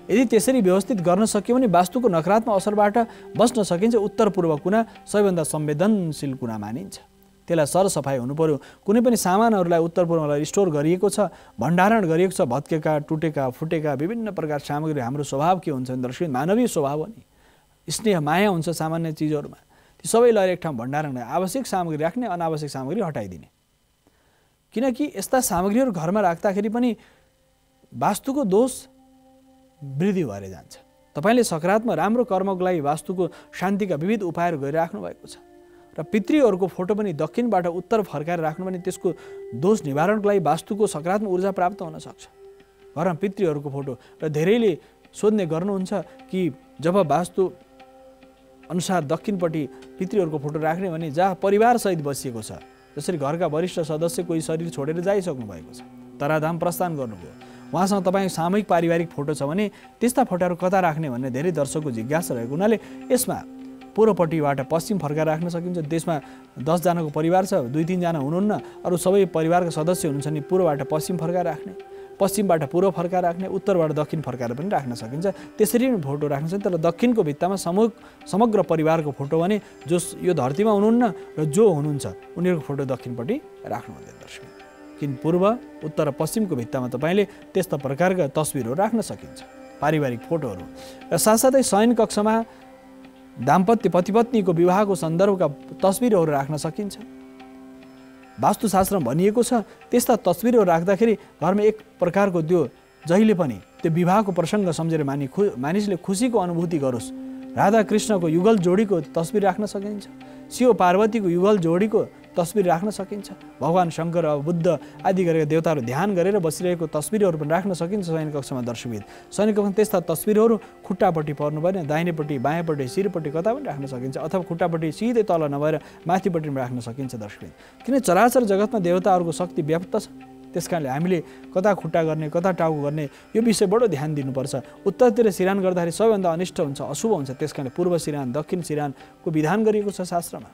यदि त्यसरी व्यवस्थित गर्न सक्यो भने वास्तुको नकारात्मक असरबाट बच्न सकिन्छ। उत्तर पूर्व कुना सबैभन्दा संवेदनशील कुना मानिन्छ, त्यसलाई सरसफाइ हुनु पर्यो। कुनै पनि सामानहरूलाई उत्तर पूर्वलाई स्टोर गरिएको छ, भण्डारण गरिएको छ, भत्केका टुटेका फुटेका विभिन्न प्रकार सामग्री। हाम्रो स्वभाव के हुन्छ भने दर्शक, मानवीय स्वभाव हो नि, स्नेह माया हुन्छ सामान्य चिजहरूमा। ती सबै लगेर एक ठाउँ भण्डारण गर्ने, आवश्यक सामग्री राख्ने, अनावश्यक सामग्री हटाइदिने। किनकि यस्ता सामग्रीहरू घरमा राख्दाखेरि पनि वास्तुको दोष वृद्धि भएर जान्छ। तपाईँले सकारात्मक राम्रो कर्मको लागि वास्तुको शान्तिका विविध उपायहरू गरिराख्नु भएको छ र पितृहरूको फोटो पनि दक्षिणबाट उत्तर फर्काएर राख्नु भने त्यसको दोष निवारणको लागि वास्तुको सकारात्मक ऊर्जा प्राप्त हुन सक्छ। घरमा पितृहरूको फोटो र धेरैले सोध्ने गर्नुहुन्छ कि जब वास्तु अनुसार दक्षिणपट्टि पितृहरूको फोटो राख्ने भने जहाँ परिवारसहित बसिएको छ, जसरी घरका वरिष्ठ सदस्य कोही शरीर छोडेर जाइसक्नु भएको छ, तराधाम प्रस्थान गर्नुभयो, उहाँसँग तपाईँ सामूहिक पारिवारिक फोटो छ भने त्यस्ता फोटोहरू कता राख्ने भन्ने धेरै दर्शकको जिज्ञासा रहेको हुनाले यसमा पूर्वपट्टिबाट पश्चिम फर्काएर राख्न सकिन्छ। त्यसमा 10 जनाको परिवार छ, 2-3 जना हुनुहुन्न, अरू सबै परिवारका सदस्य हुनुहुन्छ नि पूर्वबाट पश्चिम फर्काएर राख्ने, पश्चिमबाट पूर्व फर्काएर राख्ने, उत्तरबाट दक्षिण फर्काएर पनि राख्न सकिन्छ। त्यसरी पनि फोटो राख्न सकिन्छ। तर दक्षिणको भित्तामा समग्र परिवारको फोटो भने जो यो धरतीमा हुनुहुन्न र जो हुनुहुन्छ उनीहरूको फोटो दक्षिणपट्टि राख्नु हुँदैन दर्शक। किन पूर्व उत्तर पश्चिमको भित्तामा तपाईँले त्यस्ता प्रकारका तस्बिरहरू राख्न सकिन्छ, पारिवारिक फोटोहरू। र साथसाथै शयन कक्षमा दाम्पत्य पतिपत्नीको विवाहको सन्दर्भका तस्बिरहरू राख्न सकिन्छ। वास्तुशास्त्रमा भनिएको छ त्यस्ता तस्बिरहरू राख्दाखेरि घरमा एक प्रकारको त्यो जहिले पनि त्यो विवाहको प्रसङ्ग सम्झेर मानिसले खुसीको अनुभूति गरोस्। राधा कृष्णको युगल जोडीको तस्बिर राख्न सकिन्छ, शिव पार्वतीको युगल जोडीको तस्बिर राख्न सकिन्छ, भगवान शङ्कर अब बुद्ध आदि गरेर देवताहरू ध्यान गरेर बसिरहेको तस्बिरहरू पनि राख्न सकिन्छ शयन कक्षमा। दर्शकबिद शयन कक्षमा त्यस्ता तस्बिरहरू खुट्टापट्टि पर्नु भएन, दाहिनेपट्टि बायाँपट्टि शिरपट्टि कता पनि राख्न सकिन्छ, अथवा खुट्टापट्टि सिधै तल नभएर माथिपट्टि पनि राख्न सकिन्छ दर्शकबिद। किन चराचर जगतमा देवताहरूको शक्ति व्याप्त छ, त्यसकारणले हामीले कता खुट्टा गर्ने कता टाउको गर्ने यो विषय बडो ध्यान दिनुपर्छ। उत्तरतिर सिरान गर्दाखेरि सबैभन्दा अनिष्ट हुन्छ, अशुभ हुन्छ। त्यसकारणले पूर्व सिरान दक्षिण सिरानको विधान गरिएको छ शास्त्रमा।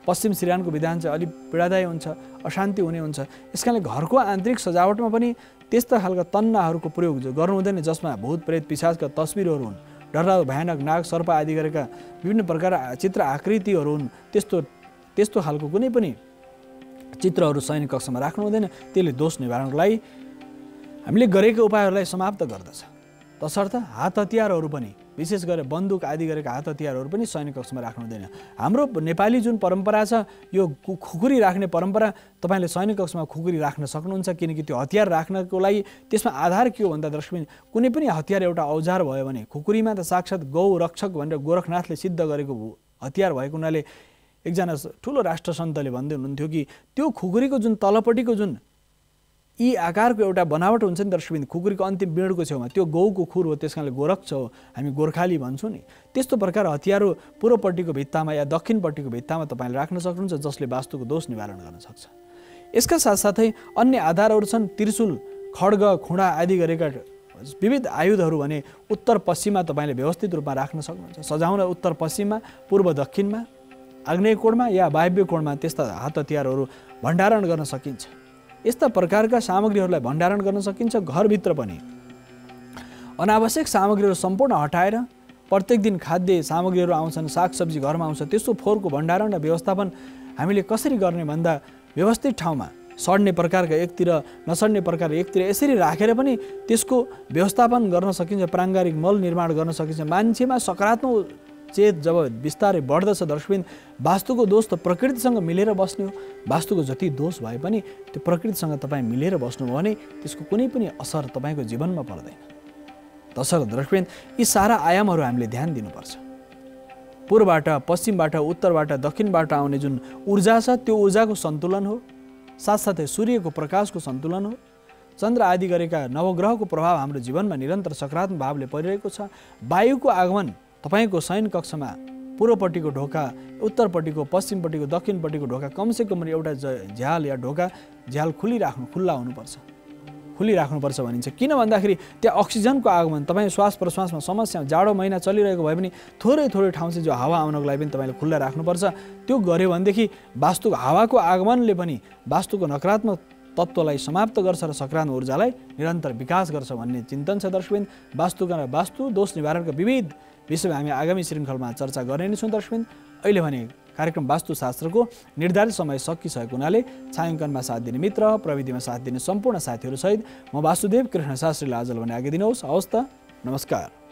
पश्चिम सिरानको विधान चाहिँ अलिक पीडादायी हुन्छ, अशान्ति हुने हुन्छ। यसकारणले घरको आन्तरिक सजावटमा पनि त्यस्ता खालका तन्नाहरूको प्रयोग गर्नु हुँदैन जसमा भूत प्रेत पिशाचका तस्बिरहरू हुन्, डरलाग्दो भयानक नाग सर्प आदि गरेका विभिन्न प्रकार चित्र आकृतिहरू हुन्। त्यस्तो खालको कुनै पनि चित्रहरू शयन कक्षमा राख्नु हुँदैन। त्यसले दोष निवारणको लागि हामीले गरेका उपायहरूलाई समाप्त गर्दछ। तसर्थ हात हतियारहरू पनि विशेष गरेर बन्दुक आदि गरेका हात हतियारहरू पनि शयन कक्षमा राख्नु हुँदैन। हाम्रो नेपाली जुन परम्परा छ यो खुकुरी राख्ने परम्परा, तपाईँले शयन कक्षमा खुकुरी राख्न सक्नुहुन्छ। किनकि त्यो हतियार राख्नको लागि त्यसमा आधार के हो भन्दा दर्शक, कुनै पनि हतियार एउटा औजार भयो भने खुकुरीमा त साक्षात् गौ रक्षक भनेर गोरखनाथले सिद्ध गरेको हतियार भएको हुनाले एकजना ठुलो राष्ट्रसन्तले भन्दै हुनुहुन्थ्यो कि त्यो खुकुरीको जुन तलपट्टिको जुन यी आकारको एउटा बनावट हुन्छ नि दर्शकबिन, खुकुरीको अन्तिम बिँडको छेउमा त्यो गौको खुर हो, त्यस कारणले गोरक्ष हो, हामी गोर्खाली भन्छौँ नि। त्यस्तो प्रकार हतियारहरू पूर्वपट्टिको भित्तामा या दक्षिणपट्टिको भित्तामा तपाईँले राख्न सक्नुहुन्छ जसले वास्तुको दोष निवारण गर्न सक्छ। यसका साथसाथै अन्य आधारहरू छन्, त्रिशूल खड्ग खुँडा आदि गरेका विविध आयुधहरू भने उत्तर पश्चिममा तपाईँले व्यवस्थित रूपमा राख्न सक्नुहुन्छ। सजाउन उत्तर पश्चिममा, पूर्व दक्षिणमा, आग्नेय कोणमा या वायव्य कोणमा त्यस्ता हात हतियारहरू भण्डारण गर्न सकिन्छ। यस्ता प्रकारका सामग्रीहरूलाई भण्डारण गर्न सकिन्छ। घरभित्र पनि अनावश्यक सामग्रीहरू सम्पूर्ण हटाएर प्रत्येक दिन खाद्य सामग्रीहरू आउँछन्, सागसब्जी घरमा आउँछ, त्यसको फोहोरको भण्डारण र व्यवस्थापन हामीले कसरी गर्ने भन्दा व्यवस्थित ठाउँमा सड्ने प्रकारका एकतिर नसड्ने प्रकार एकतिर यसरी राखेर पनि त्यसको व्यवस्थापन गर्न सकिन्छ, प्राङ्गारिक मल निर्माण गर्न सकिन्छ। मान्छेमा सकारात्मक चेत जब बिस्तारै बढ्दछ दर्शकबिन, वास्तुको दोष त प्रकृतिसँग मिलेर बस्ने हो। वास्तुको जति दोष भए पनि त्यो प्रकृतिसँग तपाईँ मिलेर बस्नुभयो भने त्यसको कुनै पनि असर तपाईँको जीवनमा पर्दैन। तसर्थ दर्शकबिन यी सारा आयामहरू हामीले ध्यान दिनुपर्छ। पूर्वबाट पश्चिमबाट उत्तरबाट दक्षिणबाट आउने जुन ऊर्जा छ त्यो ऊर्जाको सन्तुलन हो, साथसाथै सूर्यको प्रकाशको सन्तुलन हो। चन्द्र आदि गरेका नवग्रहको प्रभाव हाम्रो जीवनमा निरन्तर सकारात्मक भावले परिरहेको छ। वायुको आगमन तपाईको शयन कक्षमा पूर्वपट्टिको ढोका, उत्तरपट्टिको, पश्चिमपट्टिको, दक्षिणपट्टिको ढोका कमसेकम एउटा झ्याल या ढोका झ्याल खुल्ला हुनुपर्छ भनिन्छ। किन भन्दाखेरि त्यहाँ अक्सिजनको आगमन, तपाईँ श्वास प्रश्वासमा समस्या, जाडो महिना चलिरहेको भए पनि थोरै ठाउँ चाहिँ जो हावा आउनको लागि पनि तपाईँले खुल्ला राख्नुपर्छ। त्यो गर्यो भनेदेखि वास्तुको हावाको आगमनले पनि वास्तुको नकारात्मक तत्त्वलाई समाप्त गर्छ र सकारात्मक ऊर्जालाई निरन्तर विकास गर्छ भन्ने चिन्तन छ दर्शकबिन। वास्तु दोष निवारणका विविध विषयमा हामी आगामी श्रृङ्खलामा चर्चा गर्ने नै छौँ दर्शकबिन। अहिले भने कार्यक्रम वास्तुशास्त्रको निर्धारित समय सकिसकेको हुनाले छायाङ्कनमा साथ दिने मित्र, प्रविधिमा साथ दिने सम्पूर्ण साथीहरूसहित म वासुदेव कृष्ण शास्त्रीलाई आजलाई भने आज्ञा दिनुहोस्। हवस् त, नमस्कार।